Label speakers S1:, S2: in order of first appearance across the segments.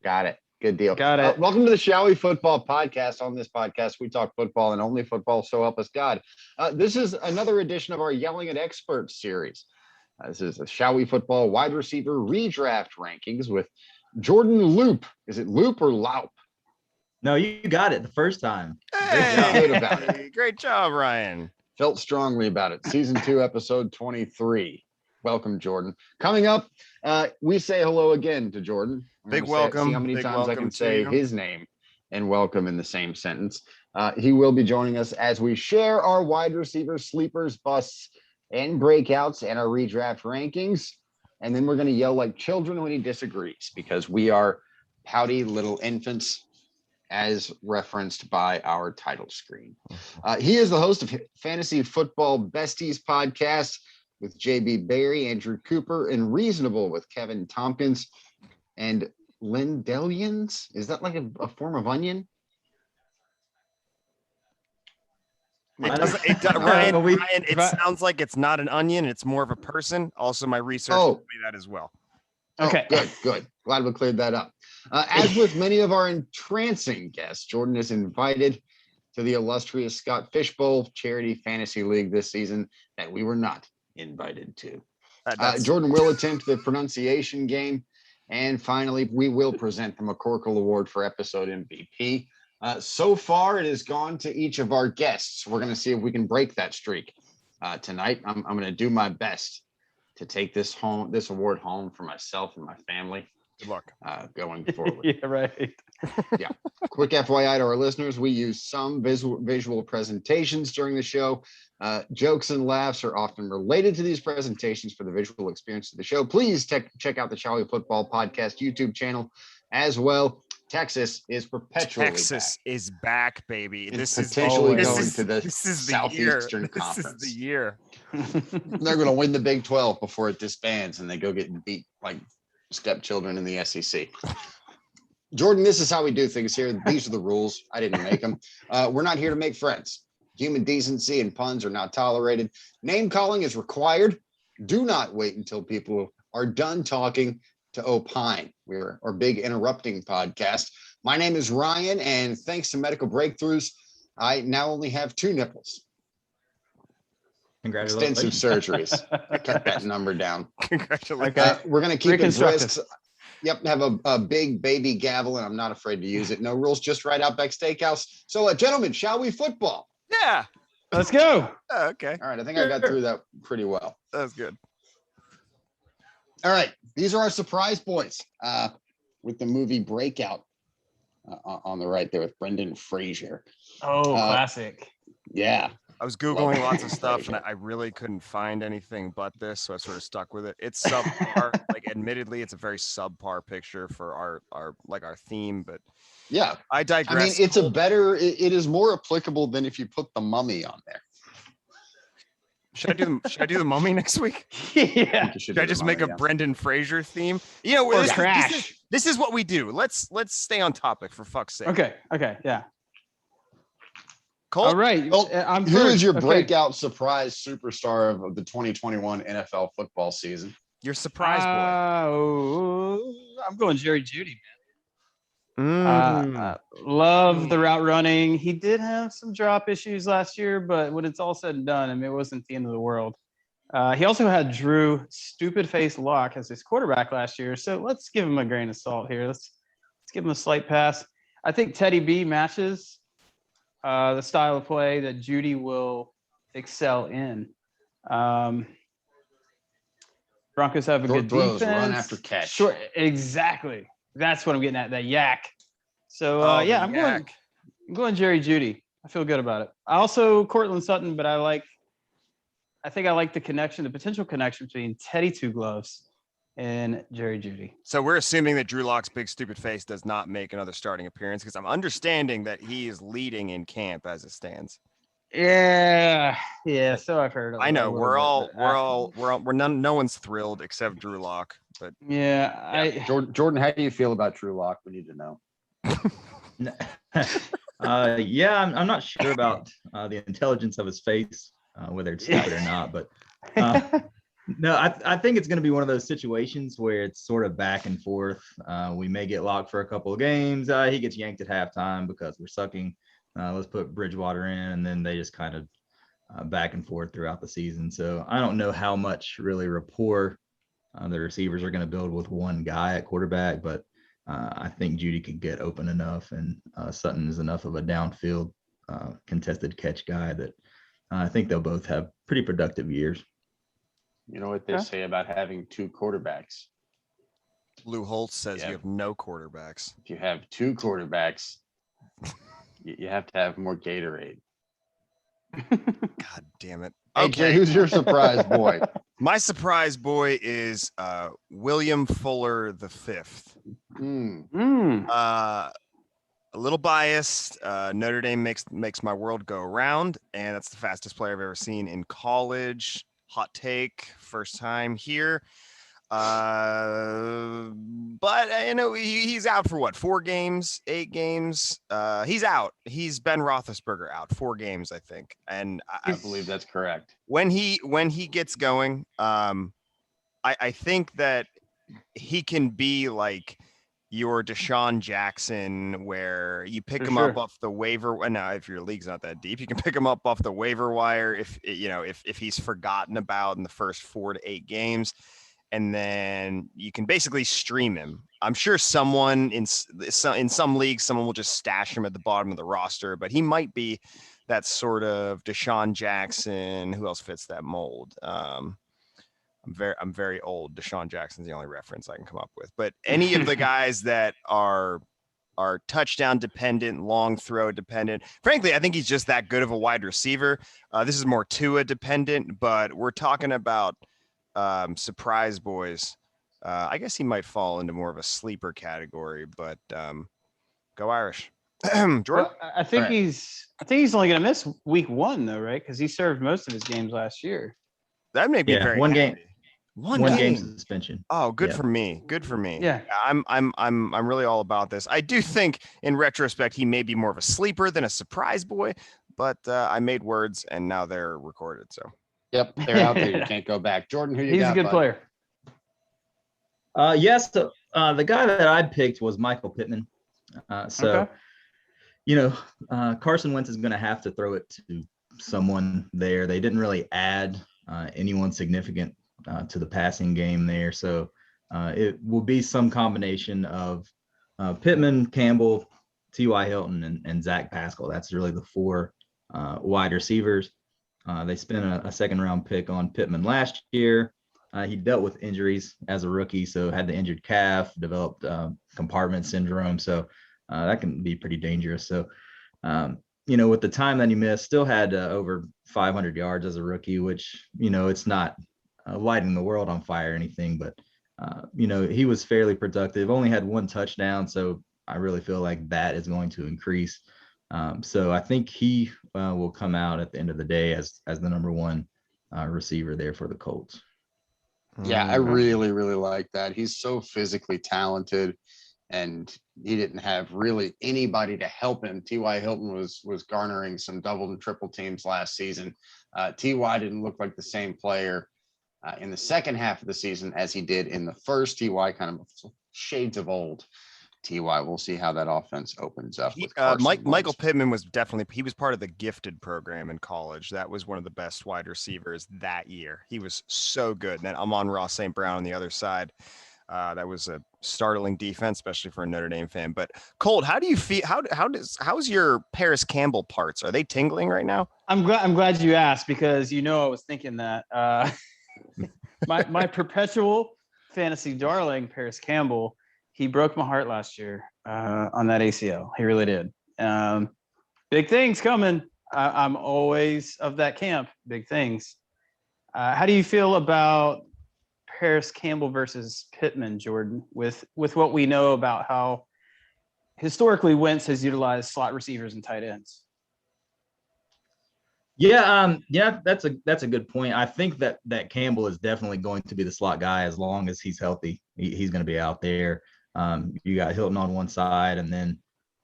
S1: Got it. Good deal.
S2: Got it.
S1: Welcome to the Shall We Football podcast. On this podcast, we talk football and only football, so help us God. This is another edition of our Yelling at Experts series. This is a Shall We Football wide receiver redraft rankings with Jordan Loupe. Is it Loupe or Loupe?
S3: No, you got it the first time.
S1: Good about it.
S4: Great job, Ryan.
S1: Felt strongly about it. Season 2, episode 23. Welcome, Jordan. Coming up, we say hello again to Jordan.
S4: Big welcome.
S1: See how many
S4: Big
S1: times I
S4: welcome
S1: can
S4: to
S1: say
S4: you.
S1: his name and welcome in the same sentence. He will be joining us as we share our wide receiver sleepers, busts, and breakouts and our redraft rankings. And then we're going to yell like children when he disagrees because we are pouty little infants, as referenced by our title screen. He is the host of Fantasy Football Besties podcast with JB Barry, Andrew Cooper, and Reasonable with Kevin Tompkins and Lindellians. Is that like a form of onion?
S4: Ryan, it sounds like it's not an onion. It's more of a person. Also, my research told me that as well.
S2: Okay.
S1: Good. Glad we cleared that up. As with many of our entrancing guests, Jordan is invited to the illustrious Scott Fishbowl Charity Fantasy League this season that we were not invited to. Jordan will attempt the pronunciation game. And finally, we will present the McCorkle Award for episode MVP. So far, it has gone to each of our guests. We're going to see if we can break that streak tonight. I'm going to do my best to take this award home for myself and my family.
S4: Good luck.
S1: Going forward.
S2: Yeah, right.
S1: Yeah. Quick FYI to our listeners, we use some visual presentations during the show. Jokes and laughs are often related to these presentations for the visual experience of the show. Please check out the Shall We Football podcast YouTube channel as well. Texas is perpetually
S4: is back, baby.
S1: This is potentially going to the
S4: this is
S1: Southeastern
S4: the
S1: Conference.
S4: This is the year.
S1: They're going to win the Big 12 before it disbands and they go get beat like stepchildren in the SEC. Jordan, this is how we do things here. These are the rules. I didn't make them. We're not here to make friends. Human decency and puns are not tolerated. Name calling is required. Do not wait until people are done talking to opine. We're our big interrupting podcast. My name is Ryan, and thanks to medical breakthroughs, I now only have 2 nipples.
S3: Congratulations.
S1: Extensive surgeries. I cut that number down.
S4: Congratulations.
S2: Okay.
S1: We're going to keep it
S2: Reconstructive.
S1: brisk. Yep, have a big baby gavel, and I'm not afraid to use it. No rules, just right Outback Steakhouse. So, gentlemen, shall we football?
S4: Yeah.
S2: Let's go.
S4: Okay.
S1: All right, I think I got through that pretty well.
S4: That was good.
S1: All right, these are our surprise boys with the movie Breakout on the right there with Brendan Fraser.
S2: Oh, classic.
S1: Yeah.
S4: I was Googling lots of stuff and I really couldn't find anything but this, so I sort of stuck with it. It's subpar. Like, admittedly, it's a very subpar picture for our theme, but
S1: yeah,
S4: I digress.
S1: I mean, it's it is more applicable than if you put the Mummy on there.
S4: Should I do the Mummy next week?
S2: Yeah.
S4: Should I just make a Brendan Fraser theme? You know,
S2: Or Crash.
S4: This is what we do. Let's stay on topic for fuck's sake.
S2: Okay. Yeah.
S4: Colt?
S2: All right.
S1: Well,
S2: I'm
S1: who is your
S2: okay.
S1: breakout surprise superstar of the 2021 NFL football season?
S4: Your surprise boy.
S2: I'm going Jerry Jeudy,
S4: Mm.
S2: man. Love the route running. He did have some drop issues last year, but when it's all said and done, I mean, it wasn't the end of the world. He also had Drew Stupid Face Lock as his quarterback last year, so let's give him a grain of salt here. Let's give him a slight pass. I think Teddy B matches the style of play that Jeudy will excel in. Broncos have a good
S1: Throws,
S2: defense.
S1: run after catch.
S2: Sure, exactly. That's what I'm getting at. That yak. So I'm going Jerry Jeudy. I feel good about it. I also Cortland Sutton, but I think I like the potential connection between Teddy Two Gloves and Jerry Jeudy.
S4: So we're assuming that Drew Lock's big stupid face does not make another starting appearance because I'm understanding that he is leading in camp as it stands.
S2: Yeah. So I've heard.
S4: I know no one's thrilled except Drew Lock, but
S1: Jordan, how do you feel about Drew Lock? We need to know.
S3: I'm not sure about the intelligence of his face, whether it's stupid or not, but No, I think it's going to be one of those situations where it's sort of back and forth. We may get locked for a couple of games. He gets yanked at halftime because we're sucking. Let's put Bridgewater in, and then they just kind of back and forth throughout the season. So I don't know how much really rapport the receivers are going to build with one guy at quarterback, but I think Judy could get open enough, and Sutton is enough of a downfield contested catch guy that I think they'll both have pretty productive years.
S5: You know what they
S2: Okay.
S5: say about having two quarterbacks?
S4: Lou Holtz says
S5: Yeah.
S4: you have no quarterbacks.
S5: If you have two quarterbacks, you have to have more Gatorade.
S4: God damn it.
S1: Hey, Jay,
S4: Okay.
S1: who's your surprise boy?
S4: My surprise boy is William Fuller the fifth. A little biased. Notre Dame makes my world go around, and that's the fastest player I've ever seen in college. Hot take, first time here. But he's out for what? 4 games, 8 games. He's out. He's Ben Roethlisberger out 4 games, I think. And
S5: I believe that's correct.
S4: when he gets going, I think that he can be like your Deshaun Jackson, where you pick
S2: For
S4: him up
S2: sure.
S4: off the waiver. Now, if your league's not that deep, you can pick him up off the waiver wire if he's forgotten about in the first 4 to 8 games, and then you can basically stream him. I'm sure someone in some leagues, someone will just stash him at the bottom of the roster, but he might be that sort of Deshaun Jackson. Who else fits that mold? I'm very old. Deshaun Jackson's the only reference I can come up with. But any of the guys that are touchdown dependent, long throw dependent. Frankly, I think he's just that good of a wide receiver. This is more Tua dependent, but we're talking about surprise boys. I guess he might fall into more of a sleeper category, but go Irish. Jordan?
S2: Well, I think
S1: Right.
S2: he's only going to miss week 1 though, right? Because he served most of his games last year.
S4: That made me
S3: Yeah,
S4: very
S3: one
S4: happy.
S3: game.
S4: One
S3: One
S4: game.
S3: game suspension.
S4: Oh, good
S3: Yeah.
S4: for me. Good for me.
S2: Yeah.
S4: I'm really all about this. I do think in retrospect he may be more of a sleeper than a surprise boy, but I made words and now they're recorded. So
S1: Yep, they're out there. You can't go back. Jordan, who you
S2: He's
S1: got?
S2: a good
S1: bud?
S2: player.
S3: Yes, the guy that I picked was Michael Pittman.
S2: Okay.
S3: Carson Wentz is going to have to throw it to someone there. They didn't really add anyone significant to the passing game there. So it will be some combination of Pittman, Campbell, T.Y. Hilton, and Zach Pascal. That's really the 4 wide receivers. They spent a second-round pick on Pittman last year. He dealt with injuries as a rookie, so had the injured calf, developed compartment syndrome. So that can be pretty dangerous. So, with the time that he missed, still had over 500 yards as a rookie, which, it's not lighting the world on fire or anything, but, he was fairly productive, only had 1 touchdown. So I really feel like that is going to increase. So I think he will come out at the end of the day as the number 1 receiver there for the Colts.
S1: Yeah, I really, really like that. He's so physically talented, and he didn't have really anybody to help him. T.Y. Hilton was garnering some double and triple teams last season. T.Y. didn't look like the same player in the second half of the season as he did in the first. T.Y. kind of shades of old. T.Y. We'll see how that offense opens up. With Carson
S4: Michael
S1: Wentz.
S4: Pittman was he was part of the gifted program in college. That was one of the best wide receivers that year. He was so good. And then Amon-Ra St. Brown on the other side. That was a startling defense, especially for a Notre Dame fan. But Colt, how do you feel? How's your Paris Campbell parts? Are they tingling right now?
S2: I'm glad you asked, because I was thinking that my perpetual fantasy darling, Paris Campbell, he broke my heart last year on that ACL. He really did. Big things coming. I'm always of that camp. Big things. How do you feel about Paris Campbell versus Pittman, Jordan, with what we know about how historically Wentz has utilized slot receivers and tight ends?
S3: Yeah, that's a good point. I think that Campbell is definitely going to be the slot guy as long as he's healthy. He's going to be out there. You got Hilton on one side, and then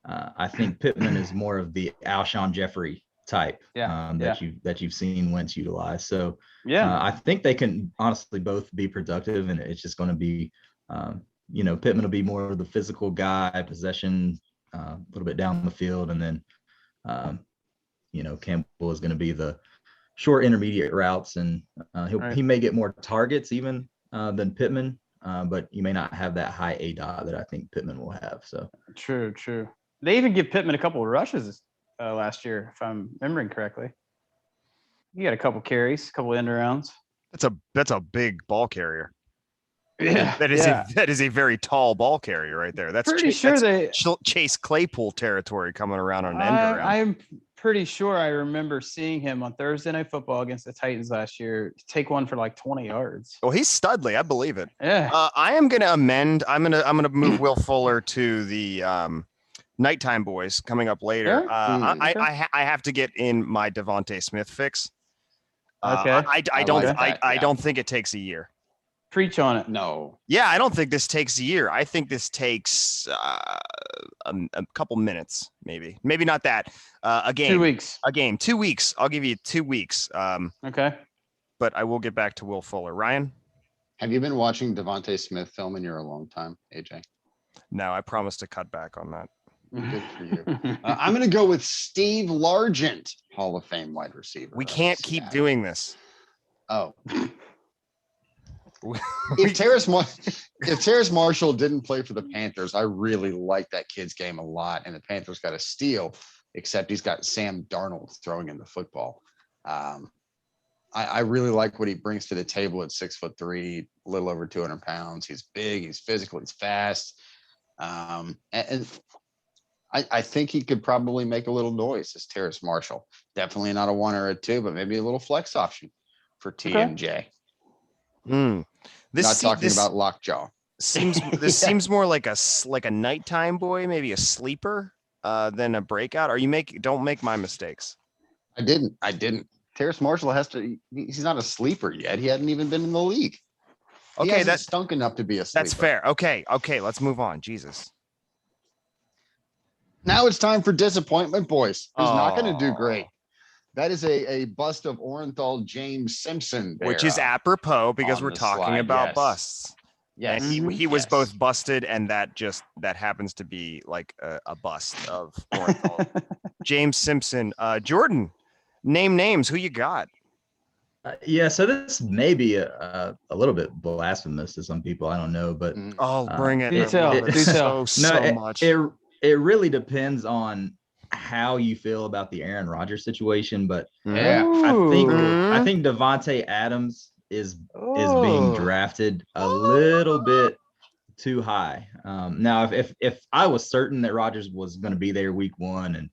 S3: I think Pittman is more of the Alshon Jeffrey type
S2: Yeah,
S3: that you've seen Wentz utilize. So
S2: Yeah.
S3: I think they can honestly both be productive, and it's just going to be, Pittman will be more of the physical guy, possession, a little bit down the field, and then, Campbell is going to be the short intermediate routes, and he may get more targets even than Pittman, but you may not have that high ADOT that I think Pittman will have. So
S2: True. They even give Pittman a couple of rushes last year, if I'm remembering correctly. He got a couple carries, a couple end arounds.
S4: That's a big ball carrier.
S2: Yeah,
S4: that is a very tall ball carrier right there. That's
S2: pretty sure
S4: that's Chase Claypool territory coming around on an end around.
S2: I'm pretty sure I remember seeing him on Thursday Night Football against the Titans last year take one for like 20 yards.
S4: Well, he's Studley, I believe it.
S2: Yeah.
S4: I am going to amend. I'm gonna move Will Fuller to the Nighttime Boys coming up later.
S2: Okay.
S4: I have to get in my Devontae Smith fix.
S2: Okay.
S4: I don't think it takes a year.
S2: Preach on it.
S5: No.
S4: Yeah, I don't think this takes a year. I think this takes a couple minutes, maybe not that. A game.
S2: 2 weeks.
S4: A game. 2 weeks. I'll give you 2 weeks.
S2: Okay.
S4: But I will get back to Will Fuller. Ryan?
S1: Have you been watching Devontae Smith film in here a long time, AJ?
S4: No, I promise to cut back on that.
S1: Good for you. I'm going to go with Steve Largent, Hall of Fame wide receiver.
S4: We can't keep doing this.
S1: Oh. If Terrace Marshall didn't play for the Panthers, I really like that kid's game a lot. And the Panthers got a steal, except he's got Sam Darnold throwing in the football. I really like what he brings to the table at 6'3", a little over 200 pounds. He's big, he's physical, he's fast. And I think he could probably make a little noise as Terrace Marshall. Definitely not a 1 or a 2, but maybe a little flex option for TMJ. Not talking about lockjaw.
S4: Seems more like a nighttime boy, maybe a sleeper than a breakout. Don't make my mistakes.
S1: I didn't. Terrace Marshall he's not a sleeper yet. He hadn't even been in the league.
S4: Okay,
S1: that's stunk enough to be a sleeper.
S4: That's fair. Okay, let's move on. Jesus.
S1: Now it's time for disappointment, boys. Who's not going to do great? That is a bust of Orenthal James Simpson,
S4: which is apropos because we're talking about busts.
S1: Yes,
S4: and he was both busted, and that happens to be like a bust of Orenthal. James Simpson. Jordan, name names. Who you got?
S3: So this may be a little bit blasphemous to some people. I don't know, but
S4: bring it.
S2: Do tell.
S4: So much.
S3: It really depends on how you feel about the Aaron Rodgers situation, but I think Devontae Adams is being drafted a little bit too high. Now, if I was certain that Rodgers was going to be there week 1 and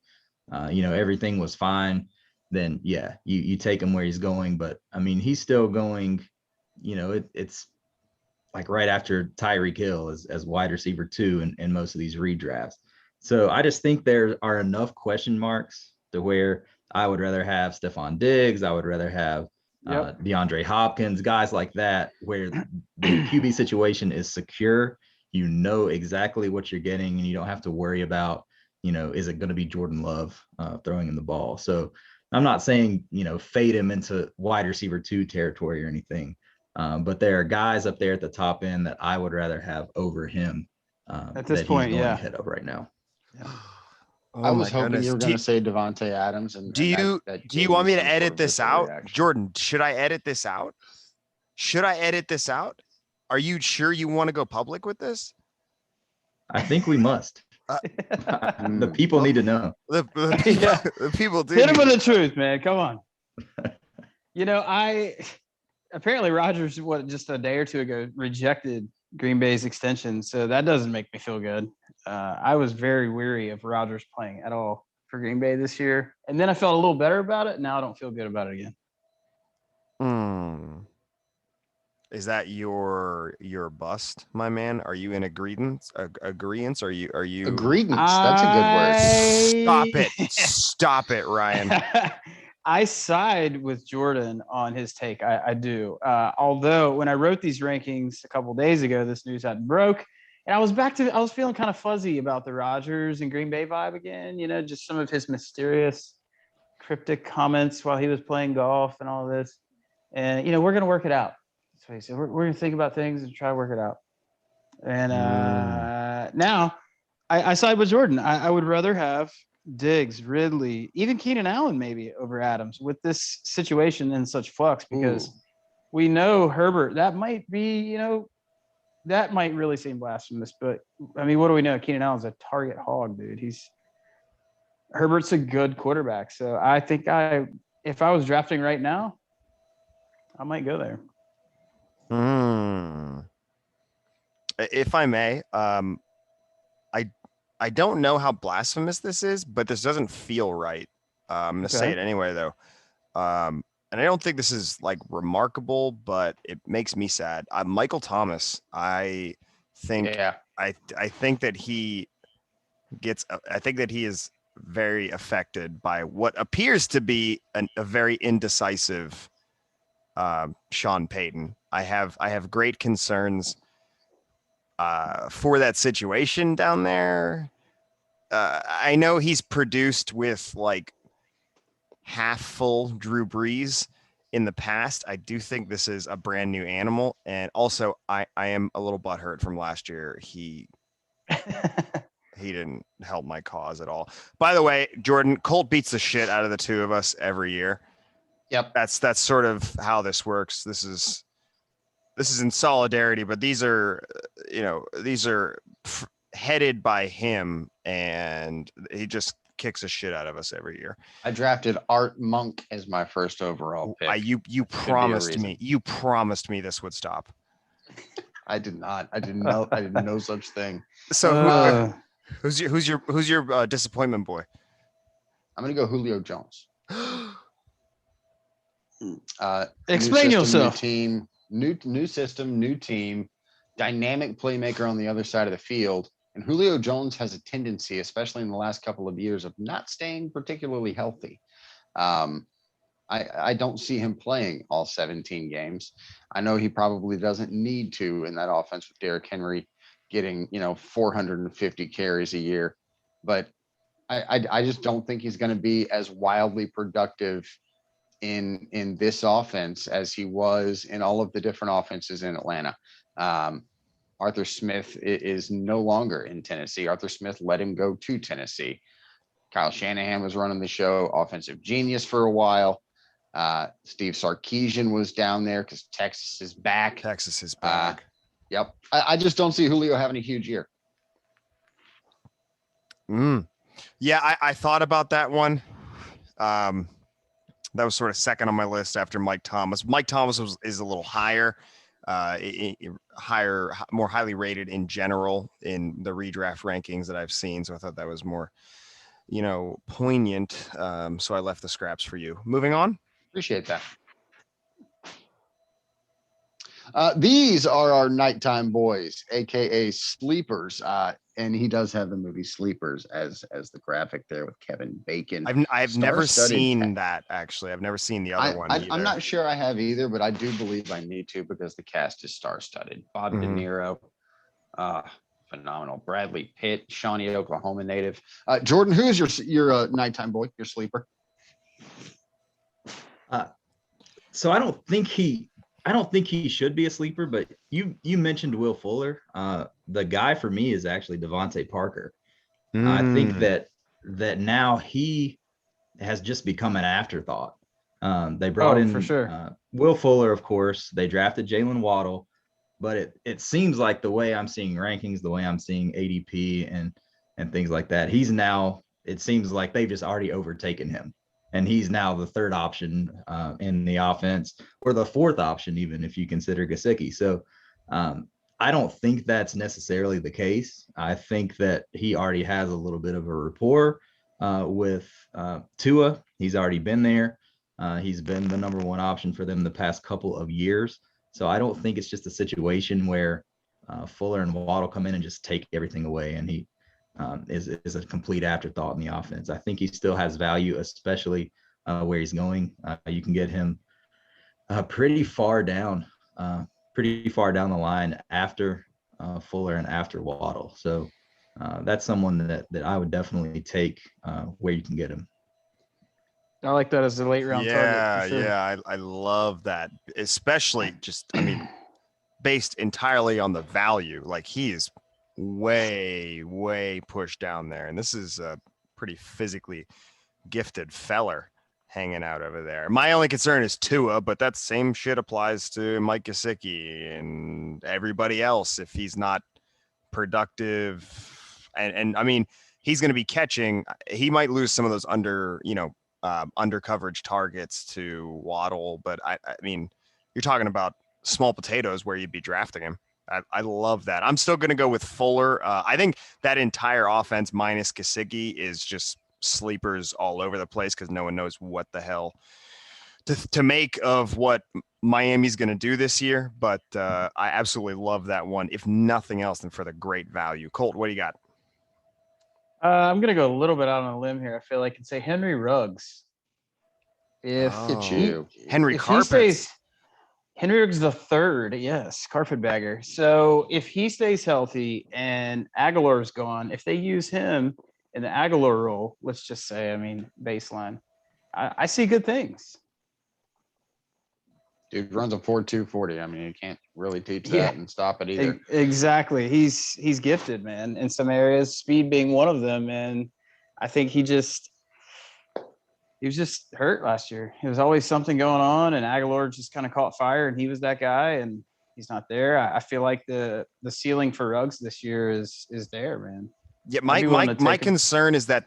S3: everything was fine, then yeah, you take him where he's going. But I mean, he's still going. It's like right after Tyreek Hill as wide receiver 2 in most of these redrafts. So I just think there are enough question marks to where I would rather have Stephon Diggs. I would rather have DeAndre Hopkins, guys like that, where the QB situation is secure. You know exactly what you're getting, and you don't have to worry about, is it going to be Jordan Love throwing him the ball? So I'm not saying, fade him into wide receiver 2 territory or anything. But there are guys up there at the top end that I would rather have over him
S2: at this point,
S3: ahead of right now.
S1: I was hoping you were going to say Devontae Adams. And
S4: do you want me to edit this out? Jordan, should I edit this out? Are you sure you want to go public with this?
S3: I think we must. The people need to know.
S4: The people do.
S2: Hit him with the truth, man. Come on. Apparently Rodgers, just a day or two ago, rejected Green Bay's extension, so that doesn't make me feel good. I was very weary of Rodgers playing at all for Green Bay this year, and then I felt a little better about it. Now I don't feel good about it again.
S4: Is that your bust, my man? Are you in agreement? Agreeance? Are you
S1: agreement? That's a
S4: good word. Stop it, Ryan.
S2: I side with Jordan on his take. I do. Although when I wrote these rankings a couple days ago, this news hadn't broke. And I was feeling kind of fuzzy about the Rodgers and Green Bay vibe again, just some of his mysterious cryptic comments while he was playing golf and all this. And, you know, we're going to work it out. So he said, we're going to think about things and try to work it out. And now I side with Jordan. I would rather have Diggs, Ridley, even Keenan Allen maybe over Adams with this situation in such flux, because we know Herbert, that might be, you know, that might really seem blasphemous, but I mean, what do we know? Keenan Allen's a target hog, dude. Herbert's a good quarterback. So I think if I was drafting right now, I might go there.
S4: If I may, I don't know how blasphemous this is, but this doesn't feel right. I'm gonna say it anyway, though. And I don't think this is like remarkable, but it makes me sad. Michael Thomas, I think that he is very affected by what appears to be a very indecisive Sean Payton. I have great concerns for that situation down there. I know he's produced with like half full Drew Brees in the past. I do think this is a brand new animal. And also I am a little butthurt from last year. He didn't help my cause at all. By the way, Jordan, Colt beats the shit out of the two of us every year.
S1: Yep.
S4: That's sort of how this works. This is in solidarity, but these are headed by him, and he just kicks the shit out of us every year.
S1: I drafted Art Monk as my first overall pick.
S4: You promised me this would stop.
S1: I did not. I didn't know. I didn't know such thing.
S4: So who's your disappointment boy?
S1: I'm gonna go Julio Jones.
S2: Explain yourself.
S1: New team, new system, new team, dynamic playmaker on the other side of the field. And Julio Jones has a tendency, especially in the last couple of years, of not staying particularly healthy. I don't see him playing all 17 games. I know he probably doesn't need to in that offense with Derrick Henry getting, 450 carries a year. But I just don't think he's going to be as wildly productive in this offense as he was in all of the different offenses in Atlanta. Arthur Smith is no longer in Tennessee. Arthur Smith let him go to Tennessee. Kyle Shanahan was running the show, offensive genius for a while. Steve Sarkisian was down there because Texas is back. Yep. I just don't see Julio having a huge year.
S4: Yeah, I thought about that one. That was sort of second on my list after Mike Thomas. Mike Thomas is a little higher, more highly rated in general in the redraft rankings that I've seen. So I thought that was more, poignant. So I left the scraps for you. Moving on.
S1: Appreciate that. These are our nighttime boys, aka sleepers. And he does have the movie Sleepers as the graphic there with Kevin Bacon.
S4: I've never seen that, actually. I've never seen the other one either.
S1: I'm not sure I have either, but I do believe I need to because the cast is star-studded. Bob De Niro, phenomenal. Bradley Pitt, Shawnee, Oklahoma native. Jordan, who is your nighttime boy, your sleeper?
S3: So I don't think he should be a sleeper, but you mentioned Will Fuller. The guy for me is actually Devontae Parker. I think that now he has just become an afterthought. They brought in
S2: for sure.
S3: Will Fuller, of course. They drafted Jalen Waddle, but it seems like the way I'm seeing rankings, the way I'm seeing ADP and things like that, it seems like they've just already overtaken him. And he's now the third option in the offense, or the fourth option, even if you consider Gesicki. So I don't think that's necessarily the case. I think that he already has a little bit of a rapport with Tua. He's already been there. He's been the number one option for them the past couple of years. So I don't think it's just a situation where Fuller and Waddle come in and just take everything away, and he is a complete afterthought in the offense. I think he still has value, especially where he's going. You can get him pretty far down the line after Fuller and after Waddle. So that's someone that I would definitely take where you can get him.
S2: I like that as a late round target for sure.
S4: Yeah, I love that, especially just, I mean, based entirely on the value. Like he is way pushed down there, and this is a pretty physically gifted feller hanging out over there. My only concern is Tua, but that same shit applies to Mike Gesicki and everybody else if he's not productive. And I mean, he's going to be catching. He might lose some of those under coverage targets to Waddle, but I mean, you're talking about small potatoes where you'd be drafting him. I love that. I'm still going to go with Fuller. I think that entire offense minus Gesicki is just sleepers all over the place because no one knows what the hell to make of what Miami's going to do this year. But I absolutely love that one, if nothing else than for the great value. Colt, what do you got?
S2: I'm gonna go a little bit out on a limb here. I feel like and say Henry Ruggs. If
S1: At you.
S4: Henry
S2: if he
S4: Carpet.
S2: stays, Henry Ruggs the third, yes, carpetbagger. So if he stays healthy and Aguilar's gone, if they use him in the Aguilar role, let's just say, I mean, baseline, I see good things.
S1: Dude runs a 4.240. I mean, you can't really teach
S2: Yeah.
S1: that and stop it either.
S2: Exactly. He's gifted, man, in some areas, speed being one of them. And I think he was just hurt last year. There was always something going on, and Aguilar just kind of caught fire, and he was that guy, and he's not there. I feel like the ceiling for Ruggs this year is there, man.
S4: Yeah,
S2: I'd be willing to
S4: my
S2: take him.
S4: concern is that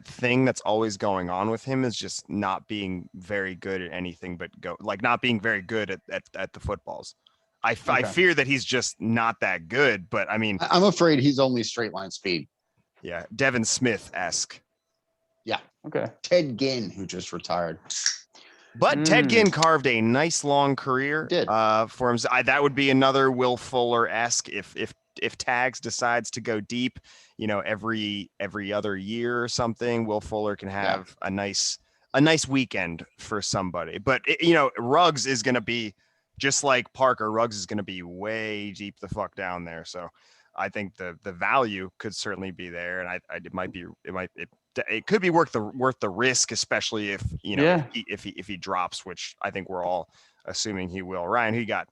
S4: thing that's always going on with him is just not being very good at anything but not being very good at the footballs. I fear that he's just not that good, but I mean,
S1: I'm afraid he's only straight line speed.
S4: yeah, Devin Smith-esque.
S1: Yeah.
S2: Okay.
S1: Ted Ginn, who just retired.
S4: But Ted Ginn carved a nice long career
S1: Did.
S4: For him. That would be another Will Fuller-esque if Tags decides to go deep, every other year or something. Will Fuller can have a nice weekend for somebody. But Ruggs is going to be just like Parker. Ruggs is going to be way deep the fuck down there. So I think the value could certainly be there, and it could be worth the risk, especially if if he drops, which I think we're all assuming he will. Ryan, who you got?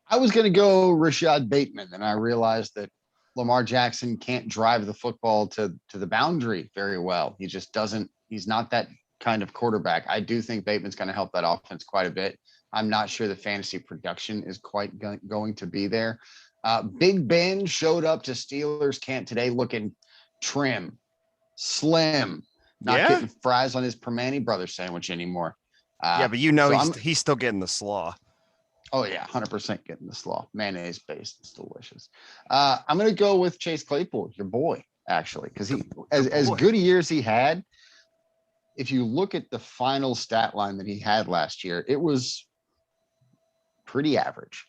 S1: I was going to go Rashad Bateman, and I realized that Lamar Jackson can't drive the football to the boundary very well. He just doesn't. He's not that kind of quarterback. I do think Bateman's going to help that offense quite a bit. I'm not sure the fantasy production is quite going to be there. Big Ben showed up to Steelers camp today looking trim, slim, not getting fries on his Permane Brothers sandwich anymore.
S4: But he's still getting the slaw.
S1: Oh yeah, 100% getting the slaw. Mayonnaise based, it's delicious. I'm gonna go with Chase Claypool, your boy, actually, because he as good a year as he had. If you look at the final stat line that he had last year, it was pretty average.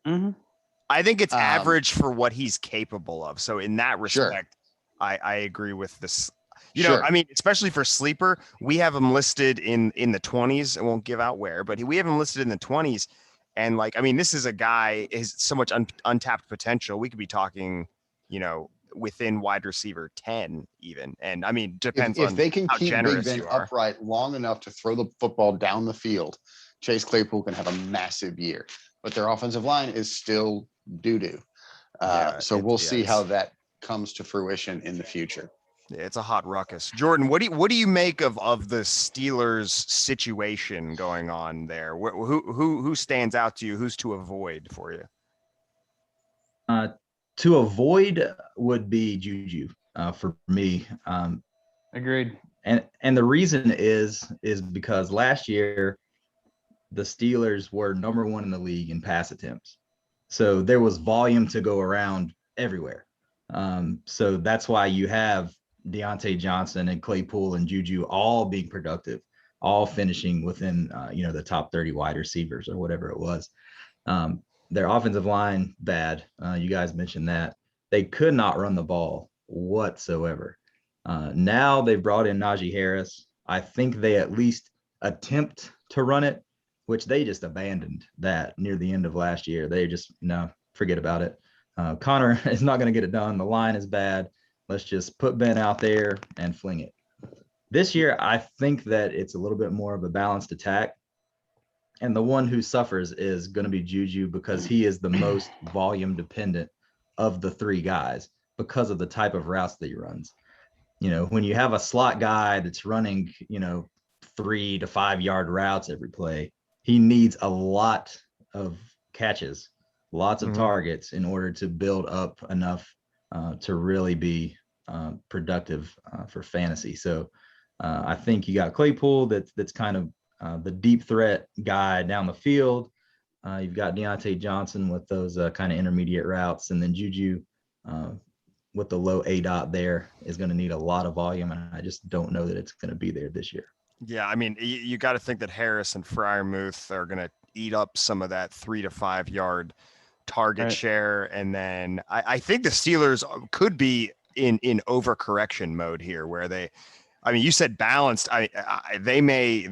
S2: Mm-hmm.
S4: I think it's average for what he's capable of. So in that respect, I agree with this. I mean, especially for sleeper, we have him listed in the 20s. I won't give out where, but we have him listed in the 20s. And this is a guy is so much untapped potential. We could be talking, within wide receiver 10 even. And I mean, depends on
S1: if they can
S4: how
S1: keep
S4: generous
S1: Big Ben
S4: you are.
S1: upright long enough to throw the football down the field, Chase Claypool can have a massive year. But their offensive line is still doo-doo. So we'll see how that comes to fruition in the future.
S4: It's a hot ruckus. Jordan, what do you make of the Steelers situation going on there? Who stands out to you? Who's to avoid for you?
S3: To avoid would be Juju for me.
S2: Agreed.
S3: And the reason is because last year the Steelers were number 1 in the league in pass attempts. So there was volume to go around everywhere. So that's why you have Deontay Johnson and Claypool and Juju all being productive, all finishing within, the top 30 wide receivers or whatever it was. Their offensive line, bad. You guys mentioned that. They could not run the ball whatsoever. Now they've brought in Najee Harris. I think they at least attempt to run it, which they just abandoned that near the end of last year. They just, forget about it. Connor is not going to get it done. The line is bad. Let's just put Ben out there and fling it. This year, I think that it's a little bit more of a balanced attack. And the one who suffers is going to be Juju because he is the most volume dependent of the three guys because of the type of routes that he runs. When you have a slot guy that's running, 3 to 5 yard routes every play, he needs a lot of catches, lots of targets in order to build up enough to really be productive for fantasy. So I think you got Claypool that's kind of the deep threat guy down the field. You've got Deontay Johnson with those kind of intermediate routes, and then Juju with the low A dot there is going to need a lot of volume, and I just don't know that it's going to be there this year.
S4: Yeah, I mean, you got to think that Harris and Freiermuth are going to eat up some of that 3 to 5 yard target share, and then I think the Steelers could be in overcorrection mode here, where you said balanced. They may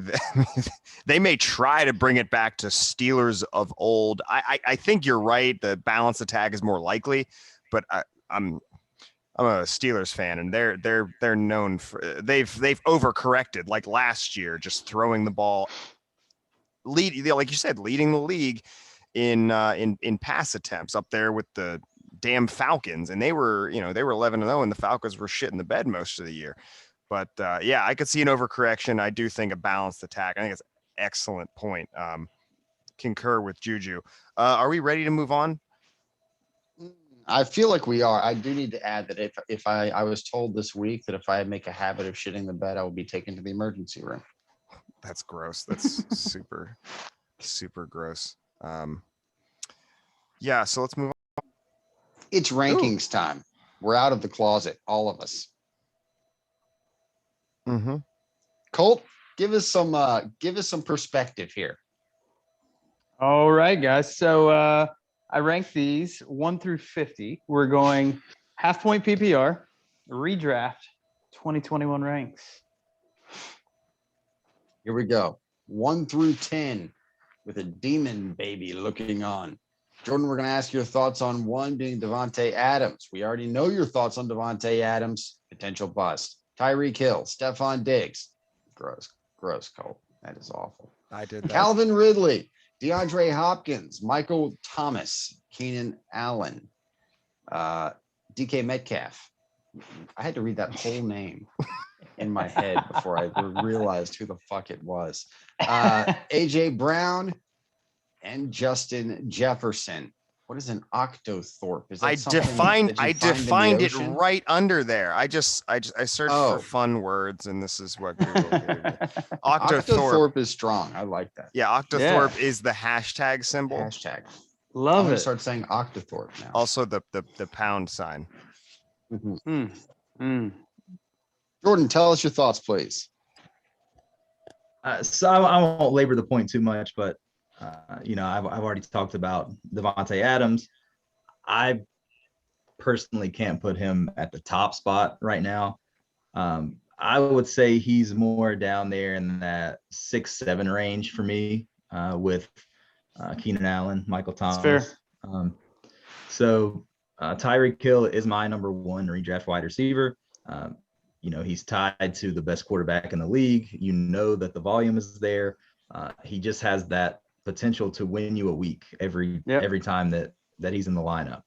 S4: they may try to bring it back to Steelers of old. I think you're right. The balanced attack is more likely, but I'm a Steelers fan, and they're known for they've overcorrected, like last year, just throwing the ball, like you said, leading the league in pass attempts, up there with the damn Falcons, and they were 11-0, and the Falcons were shit in the bed most of the year. But yeah, I could see an overcorrection. I do think a balanced attack. I think it's an excellent point. Concur with Juju. Are we ready to move on?
S1: I feel like we are. I do need to add that if I was told this week that if I make a habit of shitting the bed, I will be taken to the emergency room.
S4: That's gross. That's super, super gross. Yeah, so let's move on.
S1: It's rankings time. We're out of the closet, all of us.
S4: Mm-hmm.
S1: Colt, give us some perspective here.
S2: All right, guys. So I ranked these 1 through 50. We're going half point PPR, redraft, 2021 ranks.
S1: Here we go. 1 through 10 with a demon baby looking on. Jordan, we're going to ask your thoughts on 1 being Devontae Adams. We already know your thoughts on Devontae Adams, potential bust. Tyreek Hill, Stephon Diggs. Gross, Colt. That is awful.
S4: I did that.
S1: Calvin Ridley, DeAndre Hopkins, Michael Thomas, Keenan Allen, DK Metcalf. I had to read that whole name in my head before I realized who the fuck it was. AJ Brown and Justin Jefferson. What is an octothorpe? Is that
S4: I defined it right under there. I searched for fun words, and this is what Google gave me.
S1: Octothorpe is strong. I like that.
S4: Yeah, octothorpe is the hashtag symbol.
S1: Hashtag.
S2: Love
S1: I'm
S2: it.
S1: Start saying octothorpe now.
S4: Also the pound sign.
S1: Mm-hmm. Jordan, tell us your thoughts, please.
S3: So I won't labor the point too much, but I've already talked about Devontae Adams. I personally can't put him at the top spot right now. I would say he's more down there in that 6-7 range for me with Keenan Allen, Michael Thomas.
S2: That's
S3: fair. So Tyreek Hill is my number 1 redraft wide receiver. He's tied to the best quarterback in the league. You know that the volume is there. He just has that potential to win you a week every time that he's in the lineup.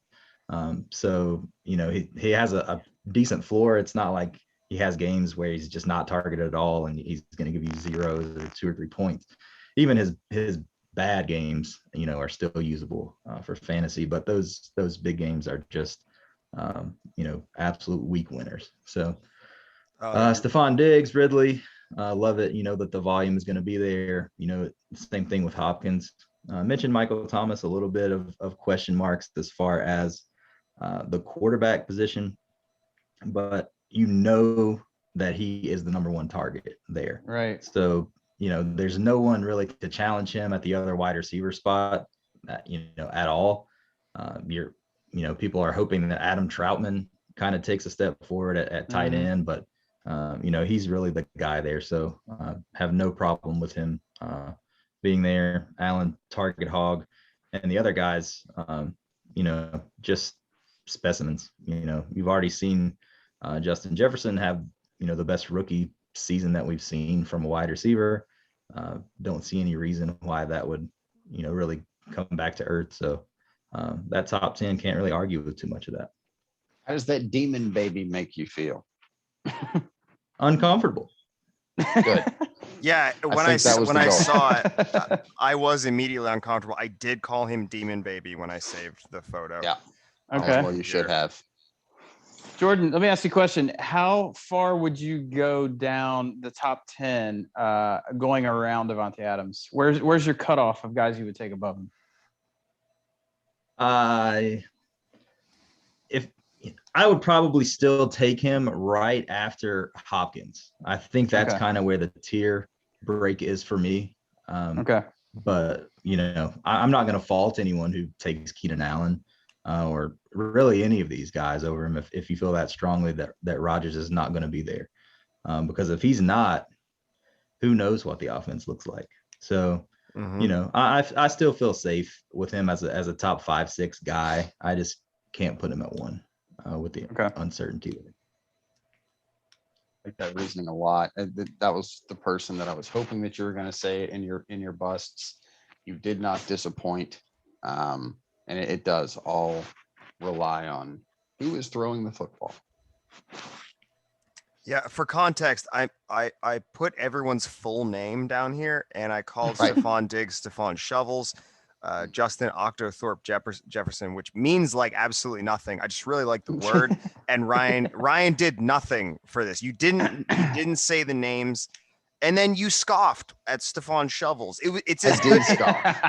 S3: So he has a decent floor. It's not like he has games where he's just not targeted at all and he's going to give you 0 or 2 or 3 points. Even his bad games, are still usable for fantasy, but those big games are just absolute week winners. So Stephon Diggs, Ridley, love it. That the volume is going to be there. Same thing with Hopkins. Mentioned Michael Thomas, a little bit of question marks as far as the quarterback position, but that he is the number 1 target there.
S2: Right.
S3: So, there's no one really to challenge him at the other wide receiver spot, at all. People are hoping that Adam Troutman kind of takes a step forward at tight end, but he's really the guy there. So have no problem with him being there. Allen, target hog, and the other guys, just specimens. You've already seen Justin Jefferson have, the best rookie season that we've seen from a wide receiver. Don't see any reason why that would, really come back to earth. So that top 10 can't really argue with too much of that.
S1: How does that demon baby make you feel?
S3: Uncomfortable.
S1: Good.
S4: Yeah, when
S1: think that was
S4: when
S1: the
S4: I
S1: goal.
S4: saw it, I was immediately uncomfortable. I did call him Demon Baby when I saved the photo.
S1: Yeah.
S2: Okay.
S1: Well, you should have.
S2: Jordan, let me ask you a question. How far would you go down the top 10 going around Devontae Adams? Where's your cutoff of guys you would take above him?
S3: If I would probably still take him right after Hopkins. I think that's
S2: Okay.
S3: kind of where the tier break is for me.
S2: Okay.
S3: But I'm not going to fault anyone who takes Keenan Allen or really any of these guys over him if you feel that strongly that Rodgers is not going to be there. Because if he's not, who knows what the offense looks like. So, I still feel safe with him as a top 5-6 guy. I just can't put him at 1 with the uncertainty.
S1: Like that reasoning a lot. That was the person that I was hoping that you were going to say in your busts. You did not disappoint. And it does all rely on who is throwing the football.
S4: Yeah, for context, I put everyone's full name down here, and I called
S1: Right.
S4: Stephon Diggs, Stephon Shovels, Justin Octothorpe Jefferson, which means like absolutely nothing. I just really like the word. And Ryan did nothing for this. You didn't say the names, and then you scoffed at Stephon Shovels. It's as good.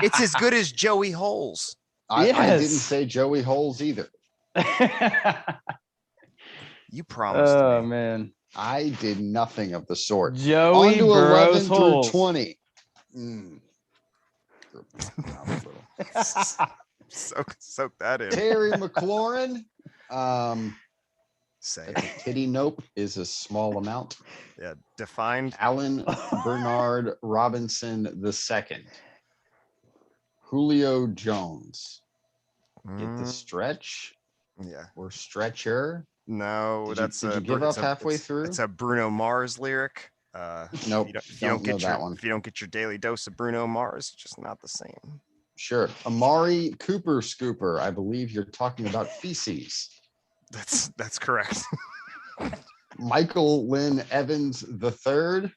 S4: It's as good as Joey Holes.
S1: I didn't say Joey Holes either.
S4: You promised.
S2: Oh
S4: me.
S2: man.
S1: I did nothing of the sort.
S2: Joey
S1: On to
S2: Burrows
S1: 11 through
S2: Holes.
S1: 20.
S4: Soak that in.
S1: Terry McLaurin.
S4: Say
S1: Titty nope is a small amount.
S4: Yeah, defined.
S1: Alan Bernard Robinson II. Julio Jones. Get the stretch
S4: Yeah.
S1: or stretcher.
S4: No,
S1: Did you give up halfway through?
S4: It's a Bruno Mars lyric.
S1: Nope.
S4: If you don't get
S1: that one.
S4: If you don't get your daily dose of Bruno Mars, it's just not the same.
S1: Sure. Amari Cooper Scooper. I believe you're talking about feces.
S4: That's correct.
S1: Michael Lynn Evans III.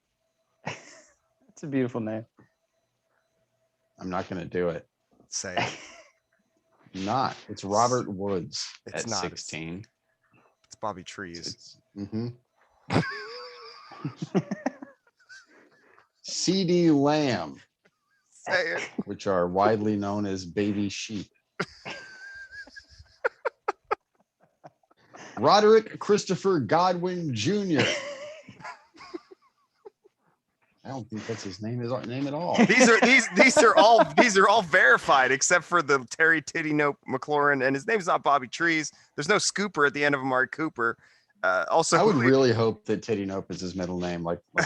S2: That's a beautiful name.
S1: I'm not going to do it.
S4: Say it.
S1: Not. It's Robert Woods
S4: It's
S1: at
S4: not.
S1: 16.
S4: It's Bobby Trees.
S1: CD Lamb,
S4: Say it.
S1: which are widely known as baby sheep. Roderick Christopher Godwin Jr. I don't think that's his name at all.
S4: These are all verified except for the Terry Titty Nope McLaurin, and his name's not Bobby Trees. There's no Scooper at the end of Amari Cooper. Also,
S1: I would really hope that Titty Nope is his middle name, like our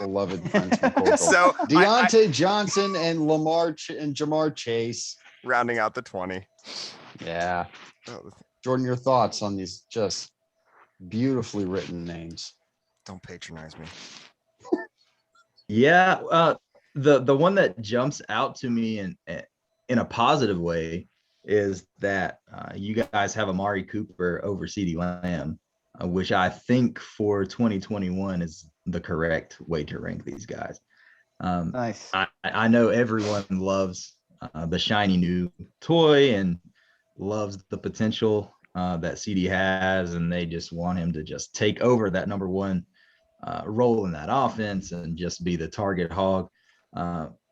S1: beloved friends from Coastal.
S4: So
S1: Deontay Johnson and Jamar Chase
S4: rounding out the 20.
S1: Yeah.
S4: Oh,
S1: Jordan, your thoughts on these just beautifully written names?
S4: don't patronize me.
S3: Yeah, the one that jumps out to me in a positive way is that you guys have Amari Cooper over CeeDee Lamb, which I think for 2021 is the correct way to rank these guys.
S2: Nice.
S3: I know everyone loves the shiny new toy and loves the potential that CD has, and they just want him to just take over that number one role in that offense and just be the target hog.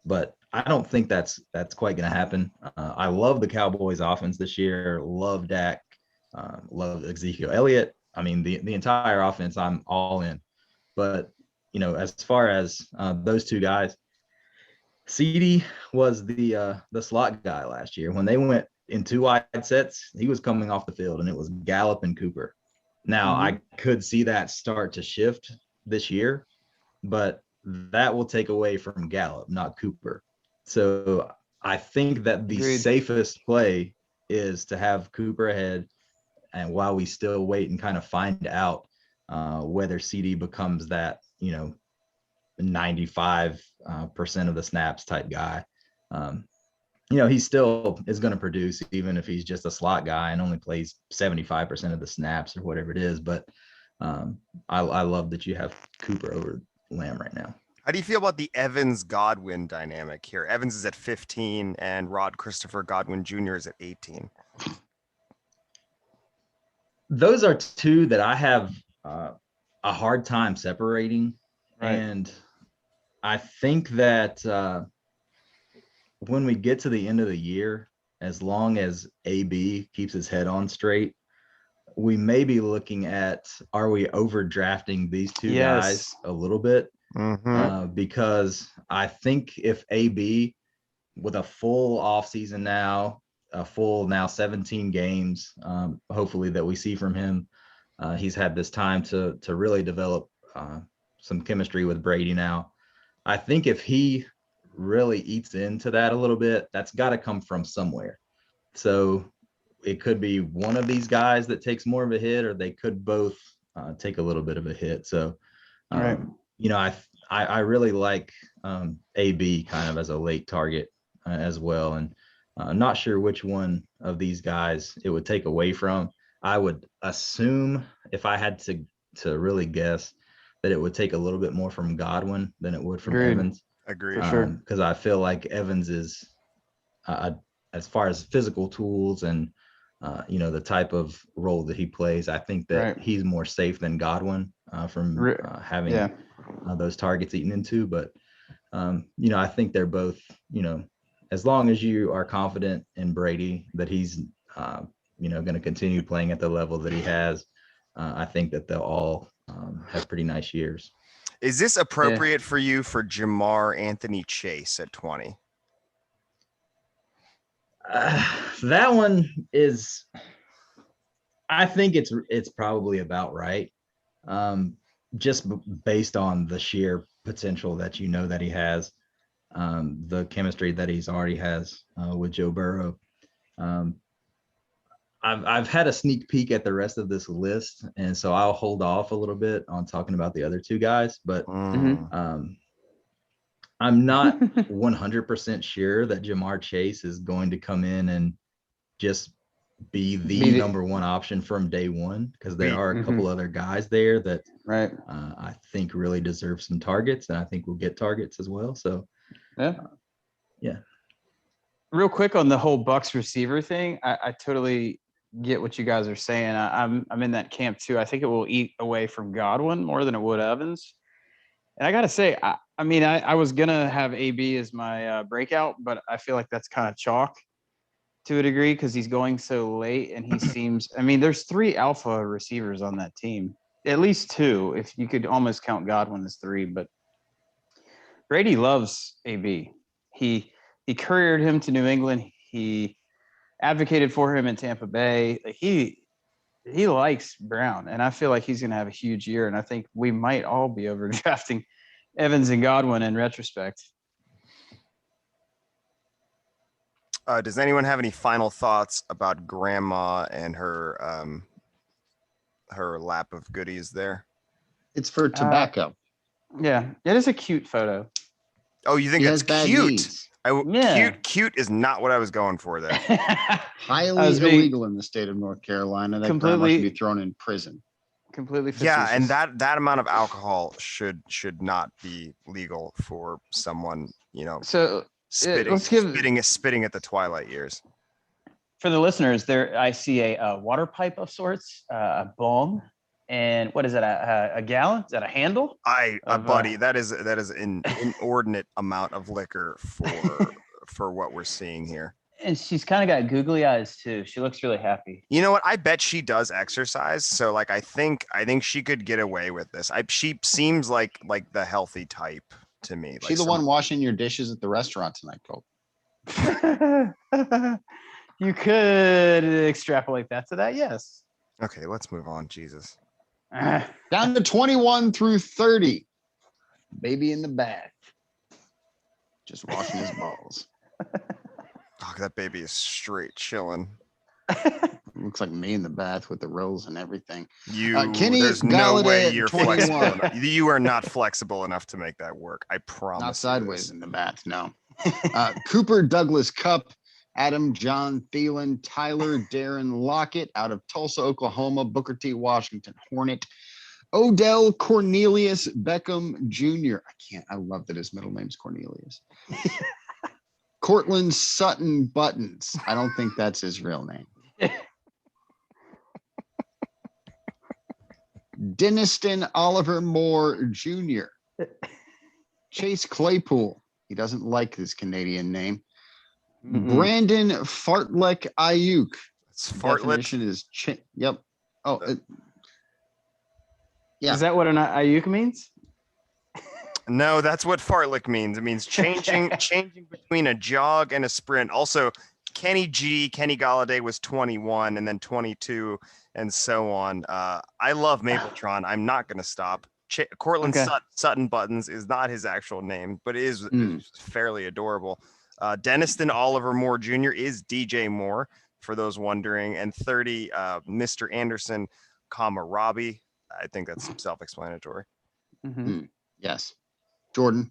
S3: But I don't think that's quite going to happen. I love the Cowboys offense this year. Love Dak. Love Ezekiel Elliott. I mean, the entire offense, I'm all in. But, as far as those two guys, CD was the slot guy last year. When they went in two wide sets, he was coming off the field, and it was Gallup and Cooper. Now, I could see that start to shift this year, but that will take away from Gallup, not Cooper. So I think that the safest play is to have Cooper ahead, and while we still wait and kind of find out whether CD becomes that, 95% of the snaps type guy. He still is going to produce even if he's just a slot guy and only plays 75% of the snaps or whatever it is. But I love that you have Cooper over Lamb right now.
S4: How do you feel about the Evans Godwin dynamic here? Evans is at 15 and Rod Christopher Godwin Jr. is at 18.
S3: Those are two that I have a hard time separating.
S2: Right.
S3: And I think that when we get to the end of the year, as long as AB keeps his head on straight, we may be looking at, are we overdrafting these two guys a little bit? Because I think if AB with a full offseason now, a full now 17 games, hopefully that we see from him, he's had this time to really develop some chemistry with Brady now. I think if he really eats into that a little bit, that's got to come from somewhere. So it could be one of these guys that takes more of a hit, or they could both take a little bit of a hit. So, I really like AB kind of as a late target as well. And I'm not sure which one of these guys it would take away from. I would assume, if I had to really guess, that it would take a little bit more from Godwin than it would from Evans.
S4: Agreed.
S2: For sure.
S3: Because I feel like Evans is, as far as physical tools and the type of role that he plays, I think that he's more safe than Godwin from having those targets eaten into. But I think they're both, as long as you are confident in Brady that he's going to continue playing at the level that he has, I think that they'll all have pretty nice years.
S4: Is this appropriate for you for Jamar Anthony Chase at 20?
S3: That one is, I think it's probably about right. Just based on the sheer potential that that he has, the chemistry that he's already has with Joe Burrow. I've had a sneak peek at the rest of this list, and so I'll hold off a little bit on talking about the other two guys, but I'm not 100% sure that Jamar Chase is going to come in and just be the number one option from day one, because there are a couple other guys there that I think really deserve some targets, and I think we'll get targets as well. So
S2: Real quick on the whole Bucks receiver thing, I totally get what you guys are saying. I'm in that camp too. I think it will eat away from Godwin more than it would Evans. And I got to say, I was going to have AB as my breakout, but I feel like that's kind of chalk to a degree because he's going so late, and he seems – there's 3 alpha receivers on that team, at least 2, if you could almost count Godwin as 3. But Brady loves AB. He couriered him to New England. He advocated for him in Tampa Bay. He likes Brown, and I feel like he's going to have a huge year. And I think we might all be overdrafting Evans and Godwin in retrospect.
S4: Does anyone have any final thoughts about Grandma and her lap of goodies there?
S1: It's for tobacco.
S2: Yeah, it is a cute photo.
S4: Oh, you think that's cute?
S2: Yeah.
S4: Cute is not what I was going for there.
S1: Highly illegal in the state of North Carolina. That grandma should be thrown in prison.
S2: Completely facetious.
S4: Yeah, and that amount of alcohol should not be legal for someone,
S2: So
S4: spitting at the twilight years.
S2: For the listeners, there I see a water pipe of sorts, a bong, and what is it? A gallon? Is that a handle?
S4: Buddy, that is an inordinate amount of liquor for what we're seeing here.
S2: And she's kind of got googly eyes too. She looks really happy.
S4: You know what? I bet she does exercise. So I think she could get away with this. She seems like the healthy type to me.
S1: She the one washing your dishes at the restaurant tonight, Cole?
S2: You could extrapolate that to that, yes.
S4: Okay, let's move on. Jesus.
S1: Down to 21 through 30. Baby in the bath. Just washing his balls.
S4: Oh, that baby is straight chilling.
S1: looks like me in the bath with the rolls and everything.
S4: You,
S1: Kenny
S4: there's no way
S1: Galladay at
S4: you're
S1: 21.
S4: flexible enough. You are not flexible enough to make that work. I promise.
S1: Not
S4: you
S1: sideways
S4: this.
S1: in the bath, no. Cooper Douglas Cup, Adam John Thielen, Tyler Darren Lockett out of Tulsa, Oklahoma, Booker T. Washington Hornet, Odell Cornelius Beckham Jr. I love that his middle name's Cornelius. Cortland Sutton Buttons. I don't think that's his real name. Deniston Oliver Moore Jr. Chase Claypool. He doesn't like his Canadian name. Brandon Fartlek Ayuk.
S4: It's Fartlet.
S1: Definition is yep. Oh, yeah.
S2: Is that what an Ayuk means?
S4: No, that's what fartlek means. It means changing between a jog and a sprint. Also, Kenny Galladay was 21 and then 22 and so on. I love Mapletron. I'm not going to stop. Cortland Sutton Buttons is not his actual name, but it is fairly adorable. Deniston Oliver Moore Jr. is DJ Moore, for those wondering. And 30, Mr. Anderson, Robbie. I think that's self-explanatory.
S1: Yes. Jordan,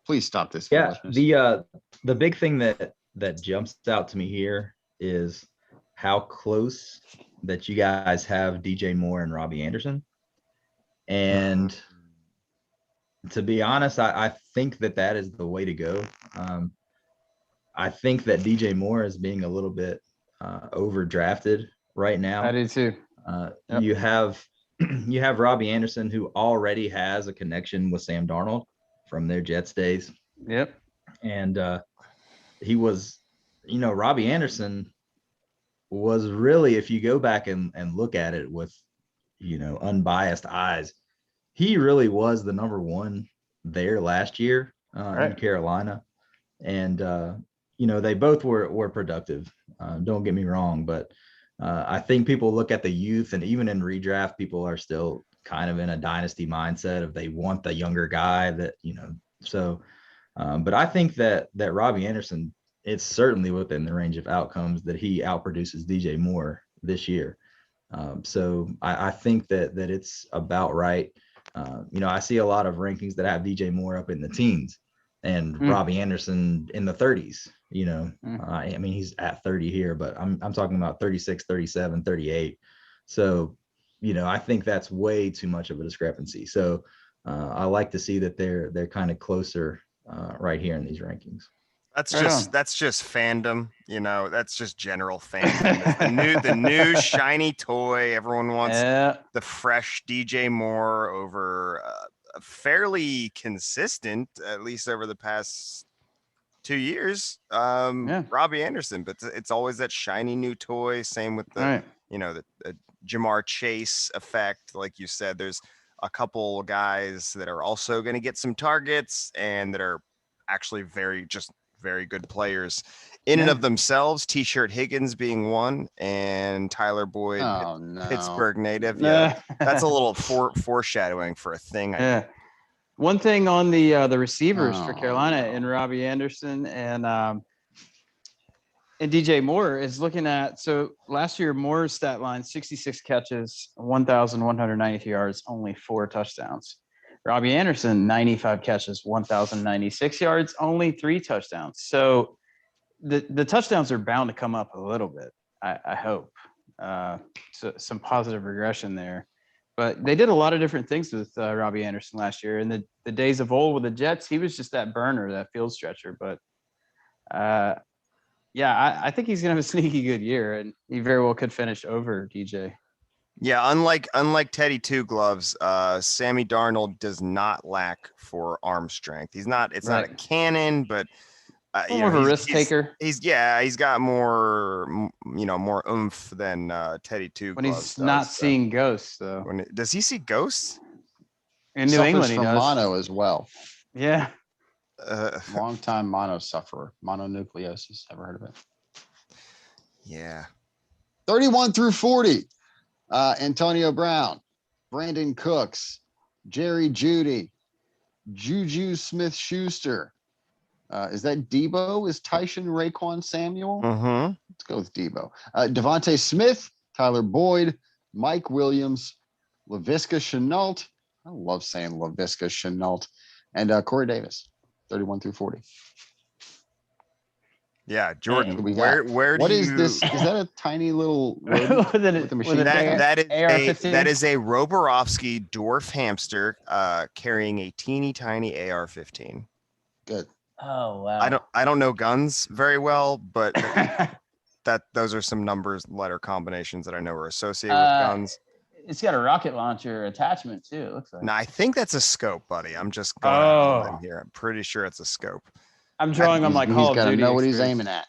S1: please stop this.
S3: Yeah, the big thing that jumps out to me here is how close that you guys have DJ Moore and Robbie Anderson. And to be honest, I think that is the way to go. I think that DJ Moore is being a little bit overdrafted right now.
S2: I do too. Yep.
S3: You have Robbie Anderson, who already has a connection with Sam Darnold from their Jets days.
S2: Yep.
S3: And he was, Robbie Anderson was really, if you go back and look at it with, unbiased eyes, he really was the number one there last year in Carolina. And, they both were productive. Don't get me wrong, but I think people look at the youth, and even in redraft, people are still kind of in a dynasty mindset of they want the younger guy that, but I think that Robbie Anderson, it's certainly within the range of outcomes that he outproduces DJ Moore this year. So I think that it's about right. I see a lot of rankings that have DJ Moore up in the teens and Robbie Anderson in the 30s. I mean, he's at 30 here, but I'm talking about 36, 37, 38. So, I think that's way too much of a discrepancy. So I like to see that they're kind of closer right here in these rankings.
S4: That's just fandom, that's just general fandom. the new shiny toy. Everyone wants the fresh DJ Moore over fairly consistent, at least over the past 2 years. Robbie Anderson, but it's always that shiny new toy. Same with the the Jamar Chase effect. Like you said, there's a couple guys that are also going to get some targets and that are actually very good players in and of themselves. T-shirt Higgins being one, and Tyler Boyd, Pittsburgh native. Yeah, that's a little foreshadowing for a thing.
S2: One thing on the receivers for Carolina and Robbie Anderson and DJ Moore is looking at. So last year, Moore's stat line: 66 catches, 1,192 yards, only 4 touchdowns. Robbie Anderson, 95 catches, 1,096 yards, only 3 touchdowns. So the touchdowns are bound to come up a little bit, I hope. So some positive regression there. But they did a lot of different things with Robbie Anderson last year. In the days of old with the Jets, he was just that burner, that field stretcher. But, I think he's going to have a sneaky good year, and he very well could finish over DJ.
S4: Yeah, unlike Teddy Two Gloves, Sammy Darnold does not lack for arm strength. It's not a cannon, but
S2: more of a risk taker.
S4: He's got more more oomph than Teddy Two Gloves.
S2: When he's not seeing ghosts, though.
S4: Does he see ghosts?
S2: In New England, he
S1: from
S2: does.
S1: mono as well.
S2: Yeah.
S1: Long-time mono sufferer, mononucleosis. Ever heard of it?
S4: Yeah.
S1: 31 through 40. Antonio Brown, Brandon Cooks, Jerry Jeudy, Juju Smith-Schuster, Is that Debo? Is Tyson Raekwon Samuel?
S4: Mm-hmm.
S1: Let's go with Debo. Devontae Smith, Tyler Boyd, Mike Williams, Laviska Shenault. I love saying Laviska Shenault. And Corey Davis, 31 through 40.
S4: Yeah, Jordan.
S1: Who we
S4: Where
S1: got?
S4: where
S1: What
S4: do
S1: is
S4: you?
S1: this? Is that a tiny little rodent
S2: with
S1: with a machine gun?
S4: That is
S2: AR-15?
S4: that is a Roborovsky dwarf hamster carrying a teeny tiny AR-15.
S1: Good.
S2: Oh wow.
S4: I don't know guns very well, but those are some numbers letter combinations that I know are associated with guns.
S2: It's got a rocket launcher attachment too. It looks like.
S4: No, I think that's a scope, buddy. I'm just going out on a limb
S2: Oh.
S4: here. I'm pretty sure it's a scope.
S2: I'm drawing on my
S1: He's
S2: Call of
S1: got to
S2: Duty
S1: know what he's
S2: experience.
S1: aiming at.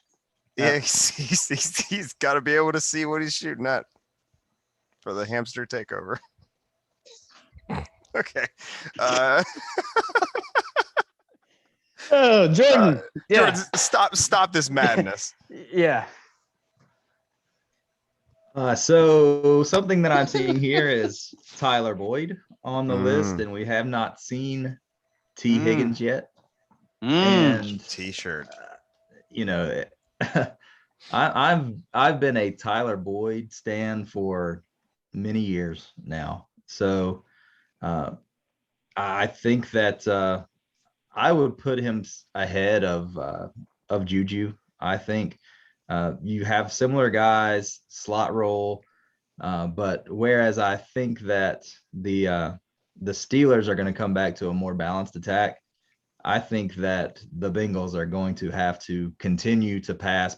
S4: Yeah, he's got to be able to see what he's shooting at for the hamster takeover. Okay.
S2: Oh, Jordan. Yeah.
S4: Jordan, stop this madness.
S2: Yeah.
S3: So something that I'm seeing here is Tyler Boyd on the list, and we have not seen T. Higgins yet. And
S4: T-shirt.
S3: You know, I've been a Tyler Boyd stan for many years now. So I think that I would put him ahead of Juju. I think you have similar guys, slot role, but whereas I think that the Steelers are going to come back to a more balanced attack, I think that the Bengals are going to have to continue to pass.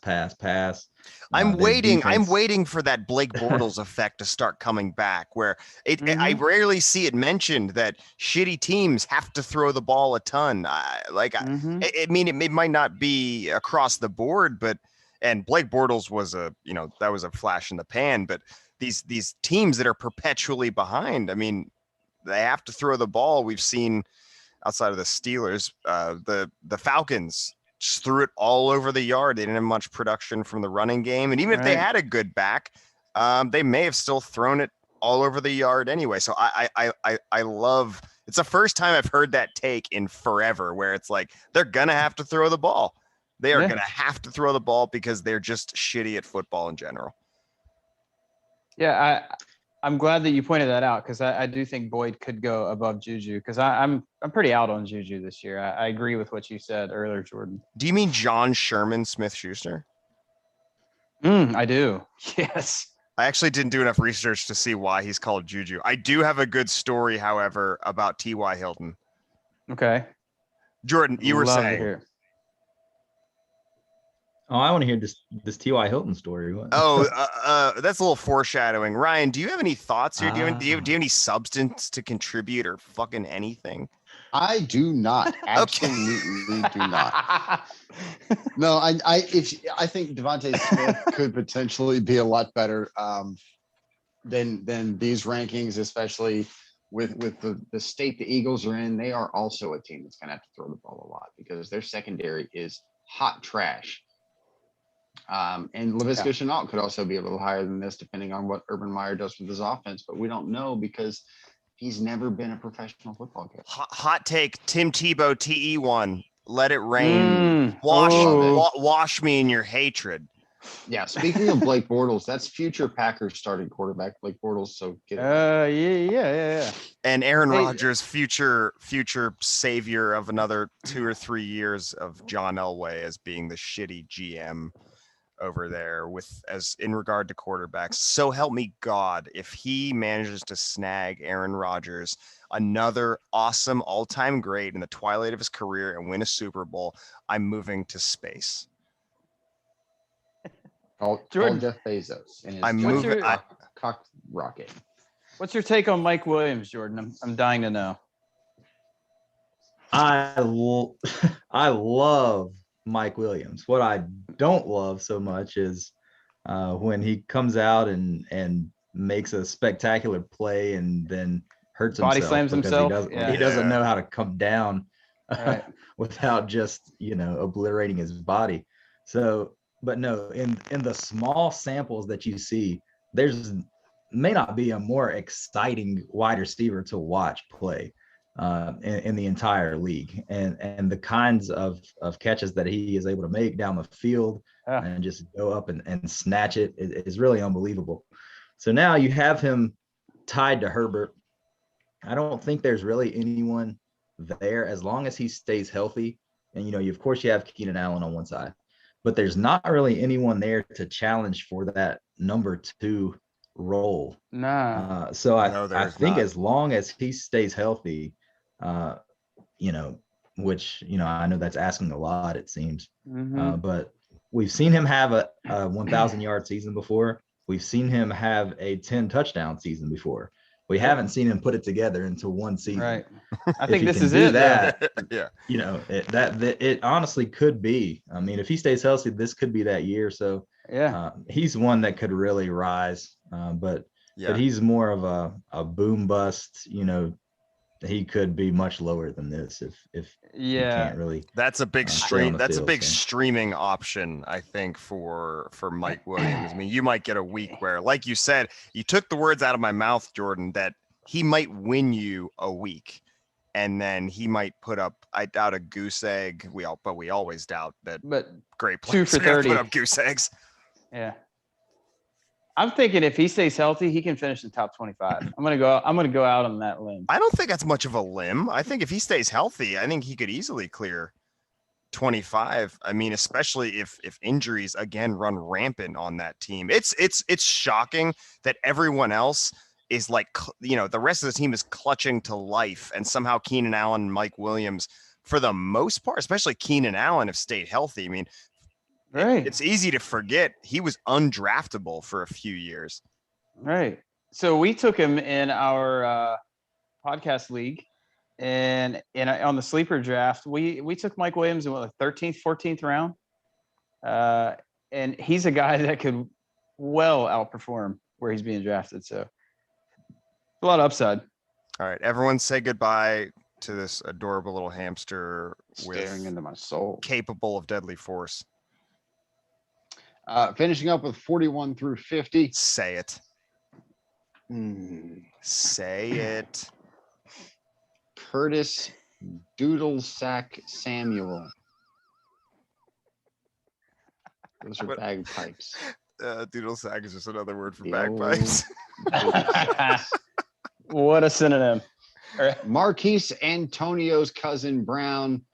S4: I'm
S3: Their
S4: waiting
S3: defense-
S4: for that Blake Bortles effect to start coming back, where I
S2: Mhm.
S4: rarely see it mentioned that shitty teams have to throw the ball a ton.
S2: Mhm.
S4: I mean, it might not be across the board, but and Blake Bortles was that was a flash in the pan, but these teams that are perpetually behind, I mean, they have to throw the ball. We've seen outside of the Steelers, the Falcons just threw it all over the yard. They didn't have much production from the running game, and even if they
S2: Right.
S4: had a good back, they may have still thrown it all over the yard anyway. So I love. It's the first time I've heard that take in forever, where it's like they're gonna have to throw the ball. They are
S2: Yeah.
S4: gonna have to throw the ball because they're just shitty at football in general.
S2: Yeah, I'm glad that you pointed that out because I do think Boyd could go above Juju because I'm pretty out on Juju this year. I agree with what you said earlier, Jordan.
S4: Do you mean John Sherman Smith-Schuster?
S2: I do. Yes.
S4: I actually didn't do enough research to see why he's called Juju. I do have a good story, however, about T.Y. Hilton.
S2: Okay.
S4: Jordan, you were
S2: Love to
S4: saying.
S2: hear it.
S3: Oh, I want to hear this T.Y. Hilton story. What?
S4: Oh, that's a little foreshadowing. Ryan, do you have any thoughts here? Do you have
S3: Ah.
S4: any substance to contribute or fucking anything?
S1: I do not. Absolutely do not. No, I think Devontae Smith could potentially be a lot better than these rankings, especially with the state the Eagles are in. They are also a team that's gonna have to throw the ball a lot because their secondary is hot trash. And Laviska Shenault could also be a little higher than this, depending on what Urban Meyer does with his offense, but we don't know because he's never been a professional football player.
S4: Hot take, Tim Tebow, TE1. Let it rain.
S2: Oh.
S4: Wash me in your hatred.
S1: Yeah, speaking of Blake Bortles, that's future Packers starting quarterback Blake Bortles. So get it.
S2: Yeah.
S4: And Aaron
S2: Hey.
S4: Rodgers, future savior of another 2 or 3 years of John Elway as being the shitty GM over there as in regard to quarterbacks. So help me God, if he manages to snag Aaron Rodgers, another awesome all-time great in the twilight of his career, and win a Super Bowl, I'm moving to space.
S1: Call
S2: Jordan.
S1: Jeff Bezos. And
S4: I'm
S1: his
S4: moving-
S1: cock rocket.
S2: What's your take on Mike Williams, Jordan? I'm dying to know.
S3: I love Mike Williams. What I don't love so much is when he comes out and makes a spectacular play and then hurts
S2: Body
S3: himself
S2: slams
S3: because
S2: himself?
S3: He doesn't
S4: Yeah.
S3: know how to come down
S2: Right.
S3: without just obliterating his body. So, but no, in the small samples that you see, there's may not be a more exciting wide receiver to watch play. in the entire league, and the kinds of catches that he is able to make down the field and just go up and snatch it is really unbelievable. So now you have him tied to Herbert. I don't think there's really anyone there as long as he stays healthy. And, of course you have Keenan Allen on one side, but there's not really anyone there to challenge for that number 2 role.
S2: Nah.
S3: So
S4: No,
S3: I
S4: there's
S3: think
S4: not.
S3: as long as he stays healthy, which, I know that's asking a lot, it seems, but we've seen him have a 1,000 yard season before. We've seen him have a 10 touchdown season before. We haven't seen him put it together into one season.
S2: Right. I think
S3: he
S2: this
S3: can
S2: is
S3: do
S2: it.
S3: that,
S4: Yeah.
S3: It honestly could be. I mean, if he stays healthy, this could be that year. So
S2: Yeah.
S3: he's one that could really rise. But he's more of a boom bust. He could be much lower than this if he can't really.
S4: That's a big
S3: stay on the
S4: That's a
S3: field,
S4: big
S3: so.
S4: streaming option, I think, for Mike Williams. I mean, you might get a week where, like you said, you took the words out of my mouth, Jordan, that he might win you a week, and then he might put up. I doubt a goose egg. We always doubt that.
S2: But
S4: Great
S2: 2
S4: players
S2: for
S4: are gonna
S2: 30.
S4: put up goose eggs.
S2: Yeah. I'm thinking if he stays healthy, he can finish in top 25. I'm gonna go out on that limb.
S4: I don't think that's much of a limb. I think if he stays healthy, I think he could easily clear 25. I mean, especially if injuries again run rampant on that team. It's shocking that everyone else is like, the rest of the team is clutching to life, and somehow Keenan Allen and Mike Williams, for the most part, especially Keenan Allen, have stayed healthy. I mean,
S2: Right.
S4: it's easy to forget he was undraftable for a few years.
S2: Right. So we took him in our podcast league, and on the sleeper draft, we took Mike Williams in the 13th, 14th round. And he's a guy that could well outperform where he's being drafted. So a lot of upside.
S4: All right, everyone say goodbye to this adorable little hamster
S1: Staring into my soul.
S4: capable of deadly force.
S1: Finishing up with 41 through 50.
S4: Say it. Say it.
S1: Curtis Doodlesack Samuel. Those are
S4: What?
S1: bagpipes.
S4: Doodle sack is just another word for
S1: The
S4: bagpipes.
S2: What a synonym.
S1: Marquise Antonio's cousin Brown.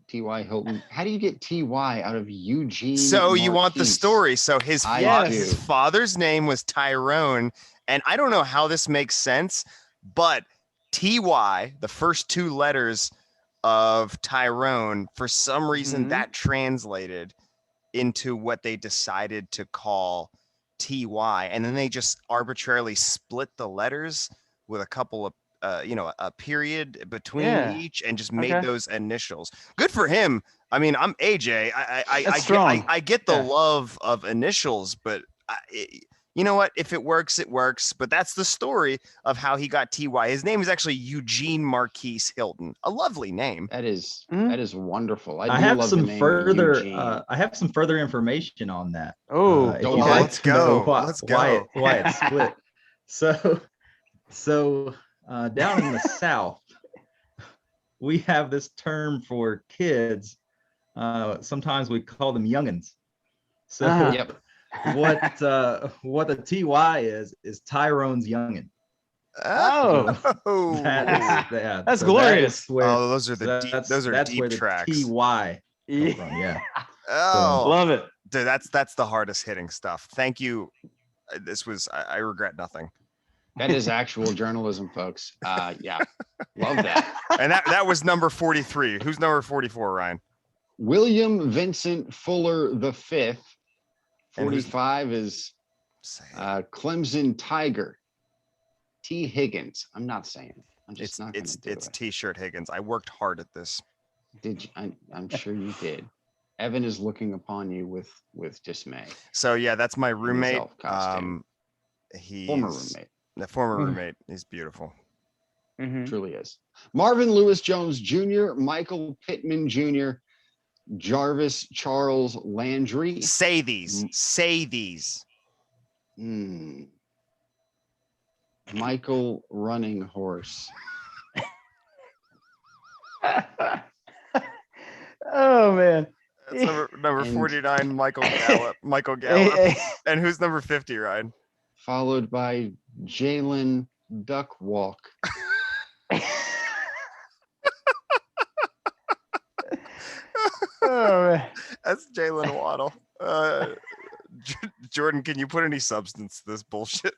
S1: T.Y. Hilton. How do you get T.Y. out of Eugene?
S4: So you want the
S1: Marquise?
S4: story. So his
S1: do.
S4: father's name was Tyrone. And I don't know how this makes sense, but T.Y., the first 2 letters of Tyrone, for some reason that translated into what they decided to call T.Y. And then they just arbitrarily split the letters with a couple of a period between each, and just made those initials. Good for him. I mean, I'm AJ. I get the love of initials, but you know what? If it works, it works. But that's the story of how he got TY. His name is actually Eugene Marquise Hilton. A lovely name.
S1: That is wonderful.
S3: I have some further. I have some further information on that.
S4: Let's go.
S3: Why it split. So down in the South, we have this term for kids. Sometimes we call them youngins. So what the TY is Tyrone's youngin.
S2: That's glorious.
S4: Those are deep tracks.
S3: TY.
S2: Love it.
S4: Dude, that's the hardest hitting stuff. Thank you. I regret nothing.
S1: That is actual journalism, folks. Love that.
S4: And that was number 43. Who's number 44, Ryan?
S1: William Vincent Fuller V. 45 is Clemson Tiger. T. Higgins. I'm not saying. I'm just not going to do it.
S4: It's T-shirt Higgins. I worked hard at this.
S1: Did you? I'm sure you did. Evan is looking upon you with dismay.
S4: So yeah, that's my roommate.
S1: He's former roommate.
S4: The former roommate. He's beautiful.
S1: Truly is. Marvin Lewis Jones Jr., Michael Pittman Jr., Jarvis Charles Landry.
S4: Say these.
S1: Michael Running Horse.
S2: Oh man.
S4: That's number
S1: And-
S4: 49, Michael Gallup. Michael Gallup. And who's number 50, Ryan?
S1: Followed by Jalen Duck Walk.
S2: Oh man.
S4: That's Jalen Waddle. Jordan, can you put any substance to this bullshit?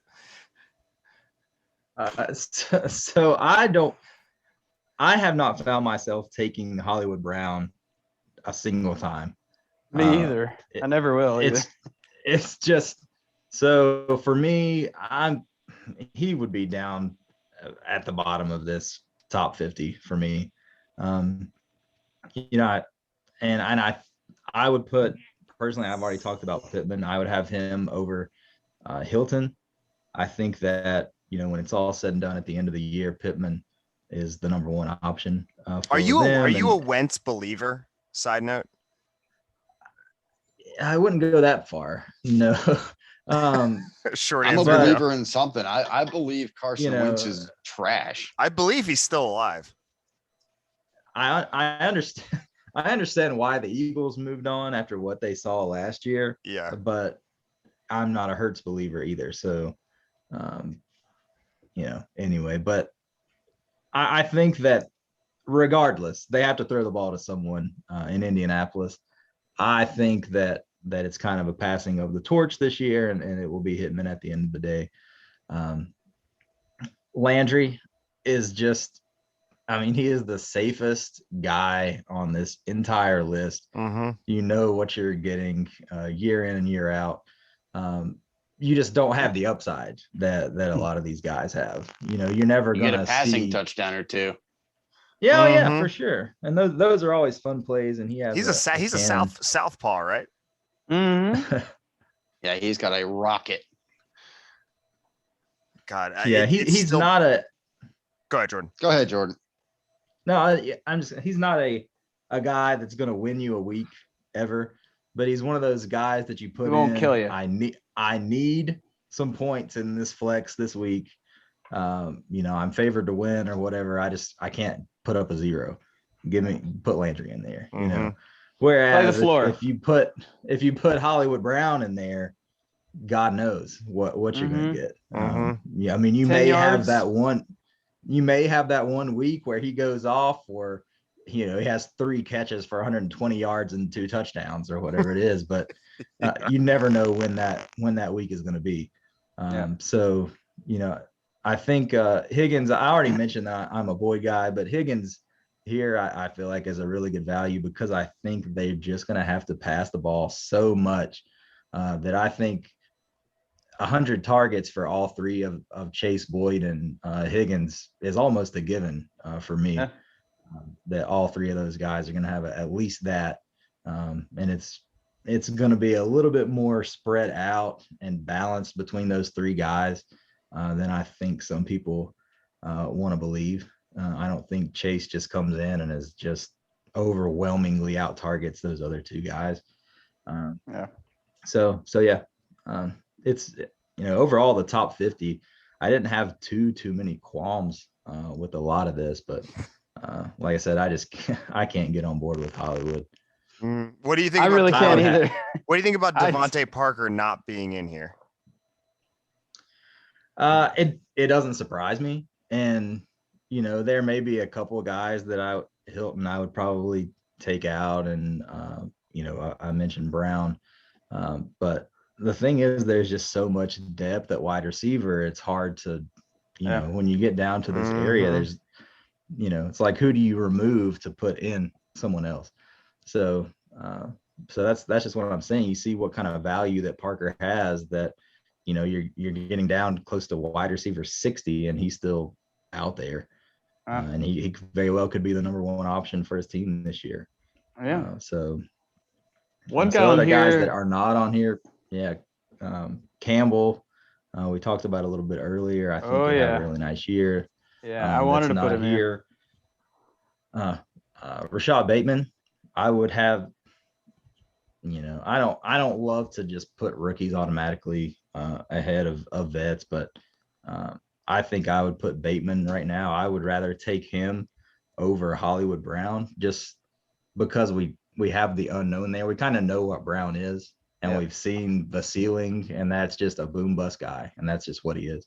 S3: So I have not found myself taking Hollywood Brown a single time.
S2: Me either. I never will either.
S3: It's just, so for me, he would be down at the bottom of this top 50 for me. I would put, personally, I've already talked about Pittman. I would have him over Hilton. I think that, when it's all said and done at the end of the year, Pittman is the number one option.
S4: Are you a Wentz believer? Side note.
S3: I wouldn't go that far. No.
S4: Short
S1: I'm a
S4: answer. no.
S1: believer in something. I believe Carson Wentz is trash.
S4: I believe he's still alive.
S3: I understand. I understand why the Eagles moved on after what they saw last year.
S4: Yeah.
S3: But I'm not a Hurts believer either. So, anyway, but I think that regardless, they have to throw the ball to someone in Indianapolis. I think that it's kind of a passing of the torch this year, and it will be Hitman at the end of the day. Landry is just, he is the safest guy on this entire list.
S4: Mm-hmm.
S3: You know what you're getting year in and year out. You just don't have the upside that a lot of these guys have. You're never
S5: You
S3: going
S5: get
S3: to
S5: a passing
S3: see
S5: touchdown or two.
S3: Yeah, oh, yeah,
S4: Mhm.
S3: for sure. And those are always fun plays. And
S4: He's a southpaw, right?
S2: Mm-hmm.
S1: Yeah, he's got a rocket.
S4: God.
S3: Yeah, he's still not a.
S4: Go ahead, Jordan.
S1: Go ahead, Jordan.
S3: No, he's not a guy that's going to win you a week ever, but he's one of those guys that you put
S2: He won't
S3: in.
S2: kill you.
S3: I need some points in this flex this week. I'm favored to win or whatever. I can't put up a zero. Put Landry in there,
S4: Mhm.
S3: Whereas
S2: floor.
S3: if you put Hollywood Brown in there, God knows what you're going to get.
S4: Mhm.
S3: Yeah, you
S2: 10
S3: may
S2: yards.
S3: have that one. You may have that one week where he goes off, or he has 3 catches for 120 yards and 2 touchdowns or whatever it is. But you never know when that week is going to be. So I think Higgins. I already mentioned that I'm a boy guy, but Higgins here I feel like is a really good value because I think they're just going to have to pass the ball so much that I think 100 targets for all 3 of Chase, Boyd, and Higgins is almost a given for me.
S2: Yeah.
S3: That all 3 of those guys are going to have at least that, and it's going to be a little bit more spread out and balanced between those 3 guys than I think some people want to believe. I don't think Chase just comes in and is just overwhelmingly out targets those other 2 guys.
S2: Yeah.
S3: So yeah, it's overall the top 50. I didn't have too many qualms with a lot of this, but like I said, I can't get on board with Hollywood.
S4: What do you think?
S2: I really can't
S3: Tyler
S2: either.
S4: What do you think about Devontae Parker not being in here?
S3: It doesn't surprise me, and there may be a couple of guys that Hilton I would probably take out, and I mentioned Brown, but the thing is there's just so much depth at wide receiver. It's hard to when you get down to this area, there's it's like, who do you remove to put in someone else? So that's just what I'm saying. You see what kind of value that Parker has, that you're getting down close to wide receiver 60 and he's still out there. And he very well could be the number 1 option for his team this year.
S2: Yeah.
S3: So
S2: One guy
S3: some
S2: on
S3: of the guys
S2: here
S3: that are not on here, Campbell, we talked about a little bit earlier. I think he had a really nice year.
S2: Yeah, I wanted to put him
S3: here. Rashad Bateman, I would have. I don't love to just put rookies automatically ahead of vets, but I think I would put Bateman right now. I would rather take him over Hollywood Brown just because we have the unknown there. We kind of know what Brown is, and
S4: Yeah.
S3: we've seen the ceiling, and that's just a boom bust guy, and that's just what he is.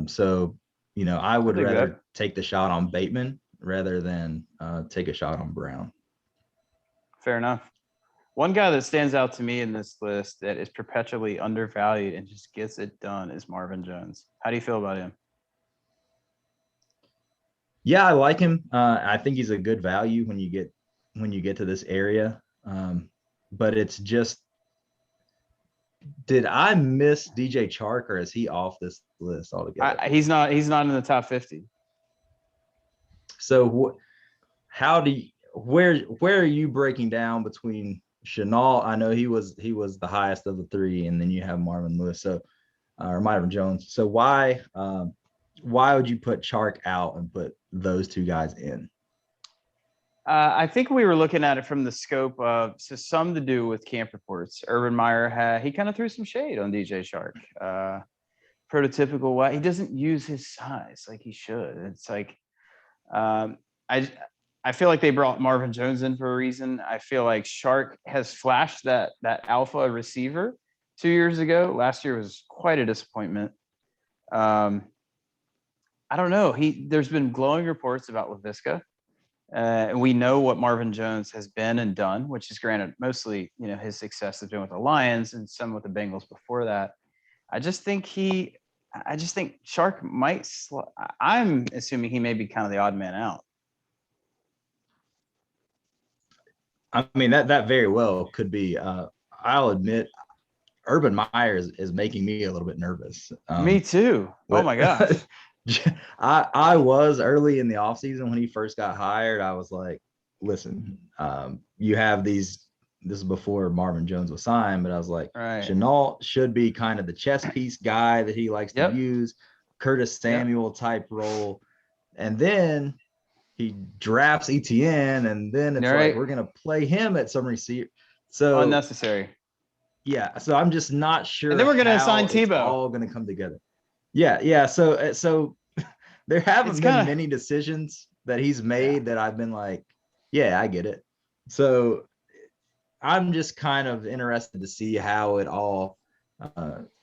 S3: So, I would
S2: dig
S3: rather
S2: that.
S3: take the shot on Bateman rather than take a shot on Brown.
S2: Fair enough. One guy that stands out to me in this list that is perpetually undervalued and just gets it done is Marvin Jones. How do you feel about him?
S3: Yeah, I like him. I think he's a good value when you get to this area. But it's just, did I miss DJ Chark, or is he off this list altogether?
S2: He's not in the top 50.
S3: So where are you breaking down between Chenault? I know he was the highest of the three, and then you have Marvin Lewis, or Marvin Jones. So why would you put Chark out and put those two guys in?
S2: I think we were looking at it from the scope of some to do with camp reports. Urban Meyer he kind of threw some shade on DJ Shark. Prototypical why he doesn't use his size like he should. It's like I feel like they brought Marvin Jones in for a reason. I feel like Shark has flashed that alpha receiver 2 years ago. Last year was quite a disappointment. I don't know. There's been glowing reports about LaVisca. We know what Marvin Jones has been and done, which is granted mostly, his success has been with the Lions and some with the Bengals before that. I just think Shark might. I'm assuming he may be kind of the odd man out.
S3: I mean, that very well could be. I'll admit, Urban Meyer is making me a little bit nervous.
S2: Me too. Oh my gosh.
S3: I was early in the offseason when he first got hired. I was like, listen, you have these. This is before Marvin Jones was signed, but I was like,
S2: Right.
S3: Chenault should be kind of the chess piece guy that he likes to use, Curtis Samuel type role. And then he drafts ETN, and then it's like, we're going to play him at some receiver. So
S2: unnecessary.
S3: Yeah. So I'm just not sure.
S2: And then we're going to assign Tebow.
S3: It's all going to come together. Yeah. So there haven't been many decisions that he's made that I've been like, yeah, I get it. So I'm just kind of interested to see how it all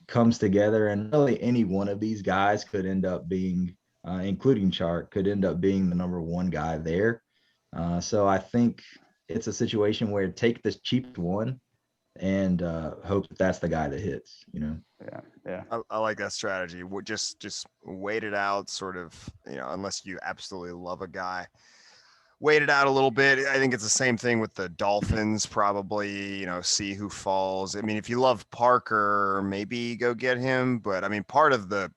S3: comes together. And really any one of these guys could end up being, including Chark, could end up being the number one guy there. So I think it's a situation where take the cheap one and hope that's the guy that hits,
S2: Yeah.
S4: I like that strategy. Just wait it out, sort of, unless you absolutely love a guy. Wait it out a little bit. I think it's the same thing with the Dolphins, probably, see who falls. I mean, if you love Parker, maybe go get him. But I mean, part of the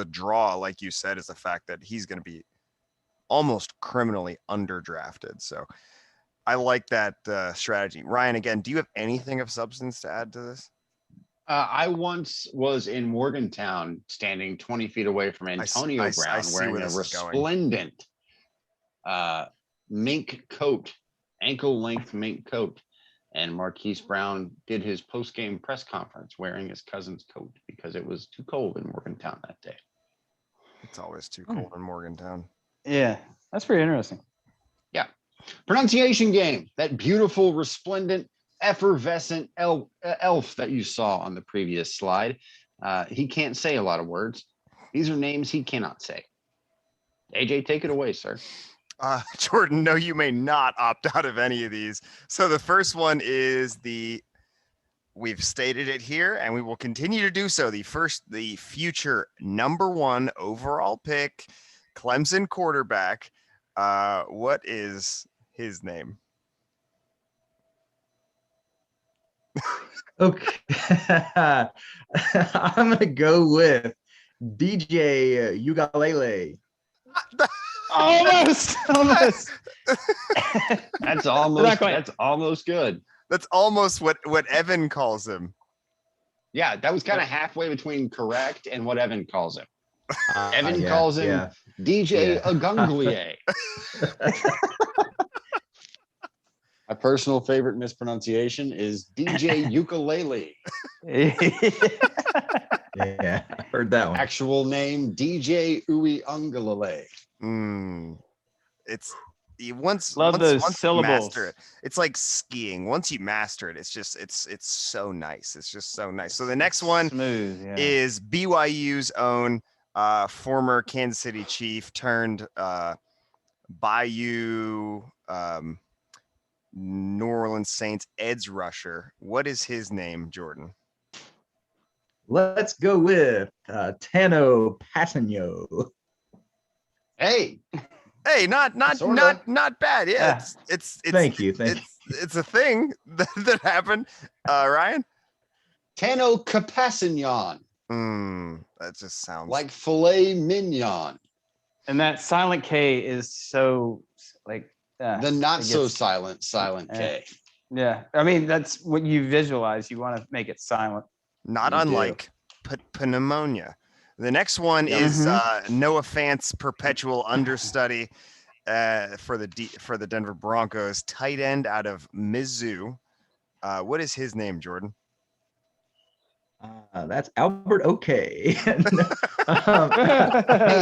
S4: draw, like you said, is the fact that he's going to be almost criminally underdrafted. So I like that strategy. Ryan, again, do you have anything of substance to add to this?
S1: I once was in Morgantown, standing 20 feet away from Antonio Brown, wearing a resplendent mink coat, ankle-length mink coat. And Marquise Brown did his post-game press conference wearing his cousin's coat because it was too cold in Morgantown that day.
S4: It's always too cold in Morgantown.
S2: Yeah, that's pretty interesting.
S1: Yeah. Pronunciation game, that beautiful, resplendent, effervescent elf that you saw on the previous slide. He can't say a lot of words. These are names he cannot say. AJ, take it away, sir.
S4: Jordan, no, you may not opt out of any of these. So the first one is we've stated it here, and we will continue to do so. The future number 1 overall pick, Clemson quarterback. What is his name?
S3: Okay. I'm going to go with DJ Ugalele.
S2: Almost.
S1: That's almost good.
S4: That's almost what Evan calls him.
S1: Yeah, that was kind of halfway between correct and what Evan calls him. Evan calls him DJ Agunglier. My personal favorite mispronunciation is DJ Ukulele.
S3: Yeah, I heard that one.
S1: Actual name DJ Uiungalele.
S4: It's once
S2: Love
S4: once
S2: those
S4: once you master
S2: syllables.
S4: it, it's like skiing. Once you master it, it's so nice. It's just so nice. So the next one
S2: Smooth. Yeah.
S4: is BYU's own former Kansas City Chief turned Bayou New Orleans Saints edge rusher. What is his name, Jordan?
S3: Let's go with Tano Passanio.
S1: Hey,
S4: Hey, not
S1: Sorta.
S4: not bad. Yeah,
S2: Yeah.
S4: it's
S3: Thank you.
S4: it's a thing that happened. Ryan?
S1: Tano Capassignon,
S4: That just sounds
S1: like filet mignon.
S2: And that silent K is so like
S1: The not
S2: it
S1: so
S2: gets-
S1: silent K.
S2: Yeah. I mean, that's what you visualize. You want to make it silent.
S4: not
S1: You do.
S4: unlike pneumonia. The next one
S1: Yep.
S4: is Noah Fant's perpetual understudy for the Denver Broncos, tight end out of Mizzou. What is his name, Jordan?
S3: That's Albert OK.
S1: Hey,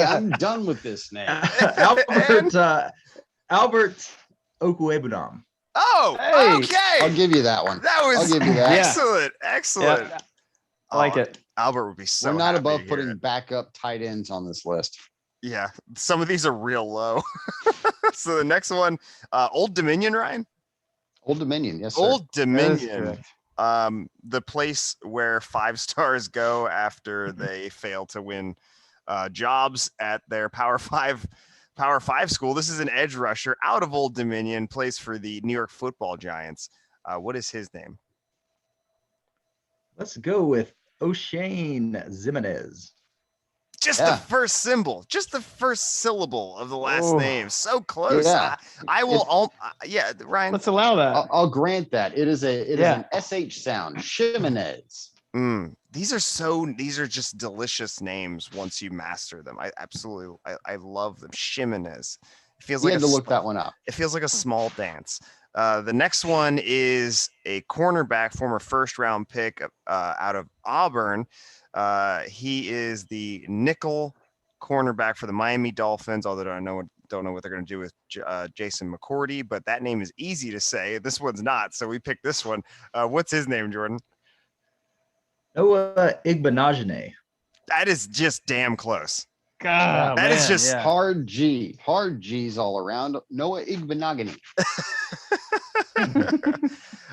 S1: I'm done with this name.
S3: Albert Okwuegbunam.
S4: Oh,
S2: Hey!
S4: okay.
S1: I'll give you that one.
S4: That was
S1: I'll give you that.
S2: Yeah.
S4: excellent. Excellent.
S2: Yeah. I like
S4: Oh,
S2: it.
S4: Albert would be so
S1: We're not
S4: happy
S1: above
S4: to hear
S1: putting
S4: it.
S1: backup tight ends on this list.
S4: Yeah, some of these are real low. So the next one, Old Dominion, Ryan.
S1: Old Dominion, yes, sir.
S4: Old
S2: That is
S4: Dominion,
S2: correct.
S4: the place where 5 stars go after they fail to win jobs at their Power Five school. This is an edge rusher out of Old Dominion, plays for the New York Football Giants. What is his name?
S3: Let's go with O'Shane Zimenez.
S4: Just
S1: Yeah.
S4: the first symbol, just the first syllable of the last
S2: Oh.
S4: name. So close.
S1: Yeah.
S4: I will. Yeah, Ryan.
S2: Let's allow that.
S1: I'll grant that. It is an SH sound. Shimenez.
S4: These are just delicious names once you master them. I absolutely I love them. Shimenez. It feels
S1: You
S4: like
S1: had to look that one up.
S4: it feels like a small dance. The next one is a cornerback, former first round pick out of Auburn. He is the nickel cornerback for the Miami Dolphins, although I don't know what they're going to do with Jason McCourty, but that name is easy to say. This one's not, so we picked this one. What's his name, Jordan?
S3: Noah Igbenogany.
S4: That is just damn close.
S2: God,
S4: That is
S2: man,
S4: just
S2: yeah.
S1: Hard G's all around. Noah Igbenogany.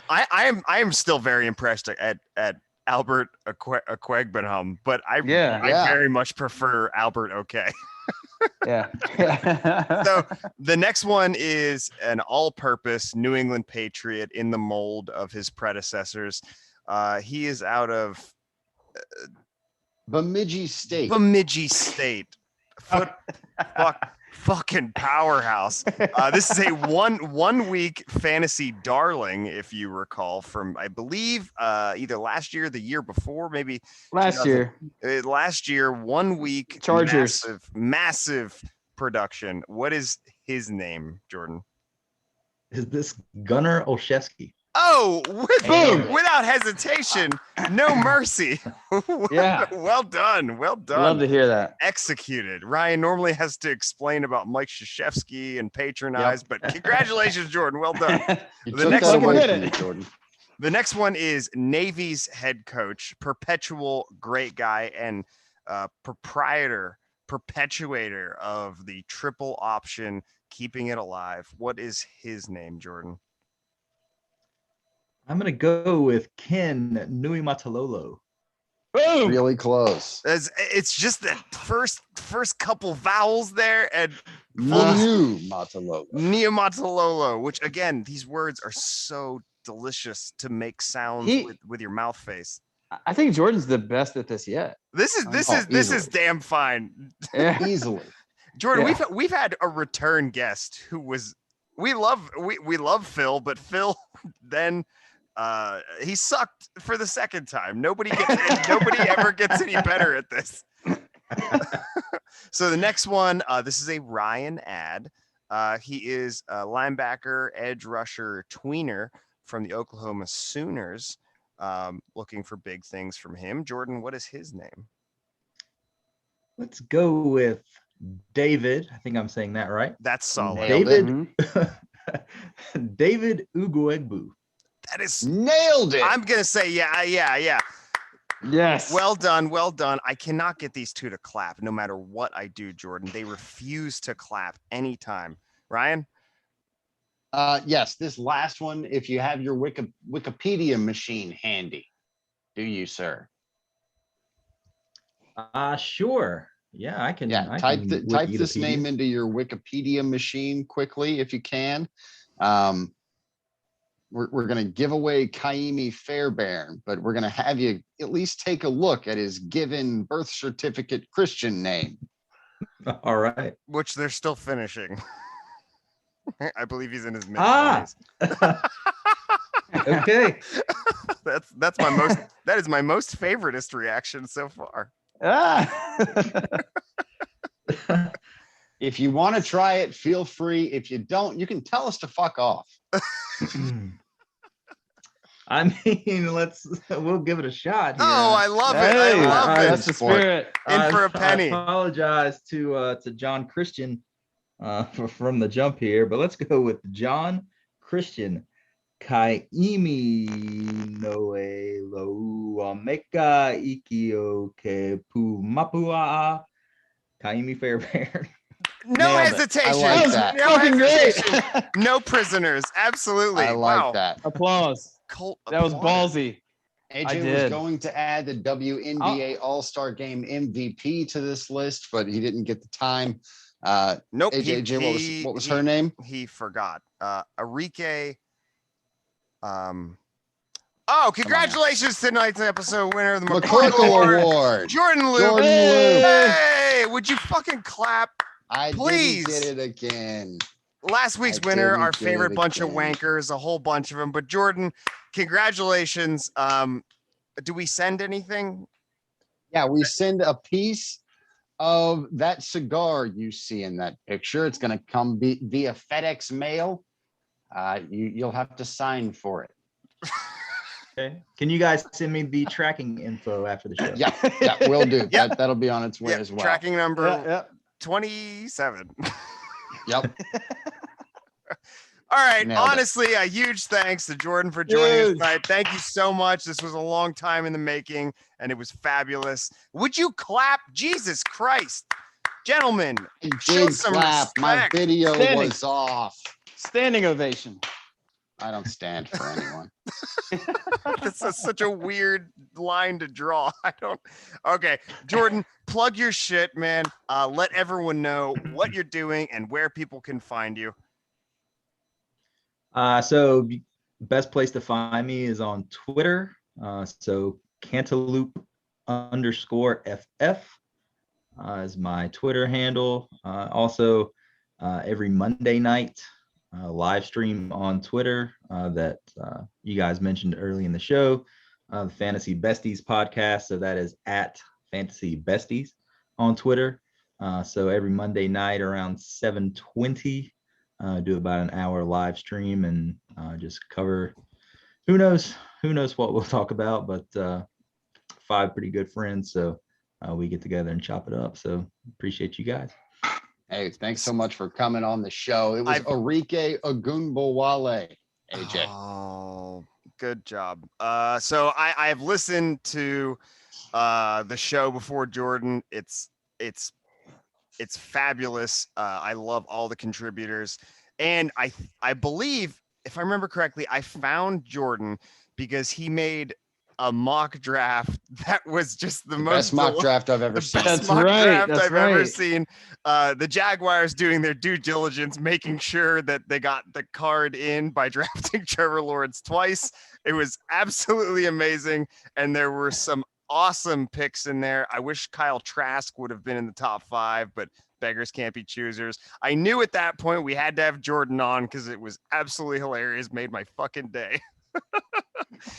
S4: I am still very impressed at Albert Okwuegbunam, but I
S1: Yeah.
S4: very much prefer Albert OK.
S2: Yeah.
S4: So the next one is an all-purpose New England Patriot in the mold of his predecessors. He is out of
S1: Bemidji State.
S4: Bemidji State. Fucking powerhouse. This is a one week fantasy darling, if you recall, from I believe either last year or the year before, maybe
S2: Last year.
S4: last year, 1 week
S2: Chargers.
S4: massive production. What is his name, Jordan?
S3: Is this Gunnar Olszewski?
S4: Oh,
S2: Boom.
S4: without hesitation, no mercy.
S2: Yeah.
S4: Well done. Well done.
S2: Love to hear that.
S4: Executed. Ryan normally has to explain about Mike Krzyzewski and patronize, but congratulations, Jordan. Well done.
S1: You
S4: The
S1: took
S4: next
S1: that
S2: one-
S1: away
S2: Did
S1: from
S2: it.
S1: me, Jordan.
S4: The next one is Navy's head coach, perpetual great guy, and perpetuator of the triple option, keeping it alive. What is his name, Jordan?
S3: I'm going to go with Ken Nui Matalolo.
S2: Boom.
S1: Really close.
S4: It's just that first couple vowels there, and
S1: New Matalolo.
S4: Neomatololo, which again, these words are so delicious to make sounds with your mouth face.
S2: I think Jordan's the best at this yet.
S4: This is
S1: easily.
S4: damn fine.
S2: Yeah.
S1: Easily.
S4: Jordan,
S2: Yeah.
S4: we've had a return guest who was we love Phil, but Phil then he sucked for the second time. Nobody ever gets any better at this. So the next one, this is a Ryan ad. He is a linebacker, edge rusher, tweener from the Oklahoma Sooners. Looking for big things from him. Jordan, what is his name?
S3: Let's go with David. I think I'm saying that right.
S4: That's solid.
S1: Nailed it.
S2: Mhm.
S3: David Ugwegbu.
S4: That is.
S1: Nailed it.
S4: I'm gonna say yeah.
S2: Yes.
S4: Well done, well done. I cannot get these two to clap, no matter what I do, Jordan. They refuse to clap anytime. Ryan.
S1: Yes, this last one, if you have your Wikipedia machine handy, do you, sir?
S3: Sure. Yeah, I can.
S1: Yeah,
S3: I
S1: type
S3: can
S1: type this
S3: Wikipedia.
S1: name into your Wikipedia machine quickly if you can. We're going to give away Kaimi Fairbairn, but we're going to have you at least take a look at his given birth certificate Christian name.
S3: All right.
S4: Which they're still finishing. I believe he's in his mid
S3: Ah.
S4: 20s.
S3: Okay.
S4: That's my most. That is my most favoriteest reaction so far.
S1: If you want to try it, feel free. If you don't, you can tell us to fuck off.
S3: I mean, we'll give it a shot here.
S4: Oh, I love it.
S2: Hey,
S4: I love it.
S2: that's the spirit.
S4: In for a penny.
S3: I apologize to John Christian from the jump here, but let's go with John Christian. Kaimi noe lo meka ikio ke pu mapua Kaimi Fairbairn.
S4: No
S1: Nailed it.
S4: hesitation.
S1: I like that.
S4: No
S2: Fucking great.
S4: hesitation. No prisoners. Absolutely.
S1: I like
S4: Wow.
S1: that.
S2: Applause.
S4: Cult
S2: That was
S4: applauded.
S2: ballsy.
S1: AJ
S2: I
S1: was
S2: did.
S1: going to add the WNBA All-Star Game MVP to this list, but he didn't get the time.
S4: Nope.
S1: AJ, what was her name?
S4: He forgot. Arike. Oh, congratulations to tonight's episode winner of the
S1: McCorkle Award.
S4: Jordan Loupe.
S1: Jordan
S2: Hey.
S1: Loupe.
S4: Hey, would you fucking clap?
S1: I
S4: Please.
S1: didn't get it again.
S4: Last week's
S1: I
S4: winner,
S1: didn't
S4: our
S1: get
S4: favorite
S1: it
S4: bunch of
S1: again.
S4: wankers, a whole bunch of them. But Jordan, congratulations. Do we send anything?
S1: Yeah, we send a piece of that cigar you see in that picture. It's going to come via FedEx mail. You'll have to sign for it.
S3: Okay. Can you guys send me the tracking info after the show?
S1: Yeah, we'll do.
S4: Yep.
S1: That'll be on its way
S4: Yeah,
S1: as well.
S4: tracking number
S2: Yeah.
S4: 27.
S1: Yep.
S4: All right.
S1: Nailed it.
S4: Honestly, a huge thanks to Jordan for joining us
S2: Huge.
S4: tonight. Thank you so much. This was a long time in the making, and it was fabulous. Would you clap? Jesus Christ. Gentlemen, show
S1: Big
S4: some
S1: clap. My
S4: respect.
S1: video
S2: Standing.
S1: was off.
S2: Standing ovation.
S1: I don't stand for anyone.
S4: This is such a weird line to draw. I don't. Okay, Jordan, plug your shit, man. Let everyone know what you're doing and where people can find you.
S3: So best place to find me is on Twitter. So Cantaloupe_FF is my Twitter handle. Also, every Monday night, live stream on Twitter that you guys mentioned early in the show, the Fantasy Besties podcast. So that is at Fantasy Besties on Twitter. So every Monday night around 7:20, do about an hour live stream and just cover who knows what we'll talk about, but 5 pretty good friends. So we get together and chop it up. So appreciate you guys.
S1: Hey, thanks so much for coming on the show. It was Arike Ogunbowale, AJ.
S4: Oh, good job. So I have listened to the show before, Jordan. It's fabulous. I love all the contributors, and I believe, if I remember correctly, I found Jordan because he made a mock draft that was just the most
S1: Best mock draft I've ever seen.
S2: That's
S4: mock
S2: right,
S4: draft
S2: that's
S4: I've ever
S2: right.
S4: seen. The Jaguars doing their due diligence, making sure that they got the card in by drafting Trevor Lawrence twice. It was absolutely amazing, and there were some awesome picks in there. I wish Kyle Trask would have been in the top 5, but beggars can't be choosers. I knew at that point we had to have Jordan on because it was absolutely hilarious. Made my fucking day.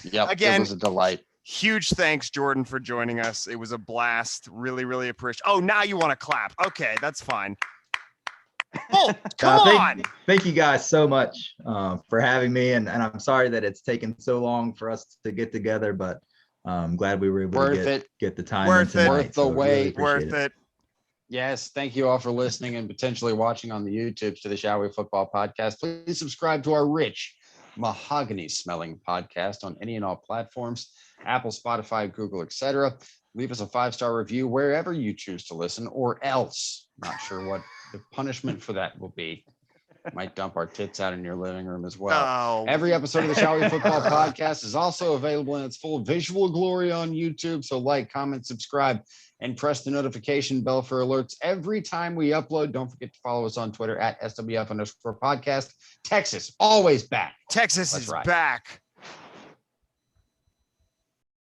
S1: Yep,
S4: Again,
S1: it was a delight.
S4: Huge thanks, Jordan, for joining us. It was a blast. Really, really appreciate. Oh, now you want to clap. Okay, that's fine. Bull, come on.
S3: Thank you guys so much for having me. And I'm sorry that it's taken so long for us to get together, but I'm glad we were able
S1: Worth
S3: to
S1: it.
S3: get the time
S4: Worth
S3: in
S4: it.
S3: tonight.
S1: Worth the
S3: So I really
S1: wait.
S3: appreciate
S4: Worth it.
S1: Yes, thank you all for listening and potentially watching on the YouTubes to the Shall We Football podcast. Please subscribe to our rich, mahogany-smelling podcast on any and all platforms, Apple, Spotify, Google, etc. Leave us a 5-star review wherever you choose to listen, or else. Not sure what the punishment for that will be. Might dump our tits out in your living room as well.
S4: Oh,
S1: Every episode of the Shall We Football podcast is also available in its full visual glory on YouTube. So like, comment, subscribe, and press the notification bell for alerts every time we upload. Don't forget to follow us on Twitter at SWF_podcast. Texas, always back.
S4: Texas
S1: Let's
S4: is
S1: ride.
S4: back.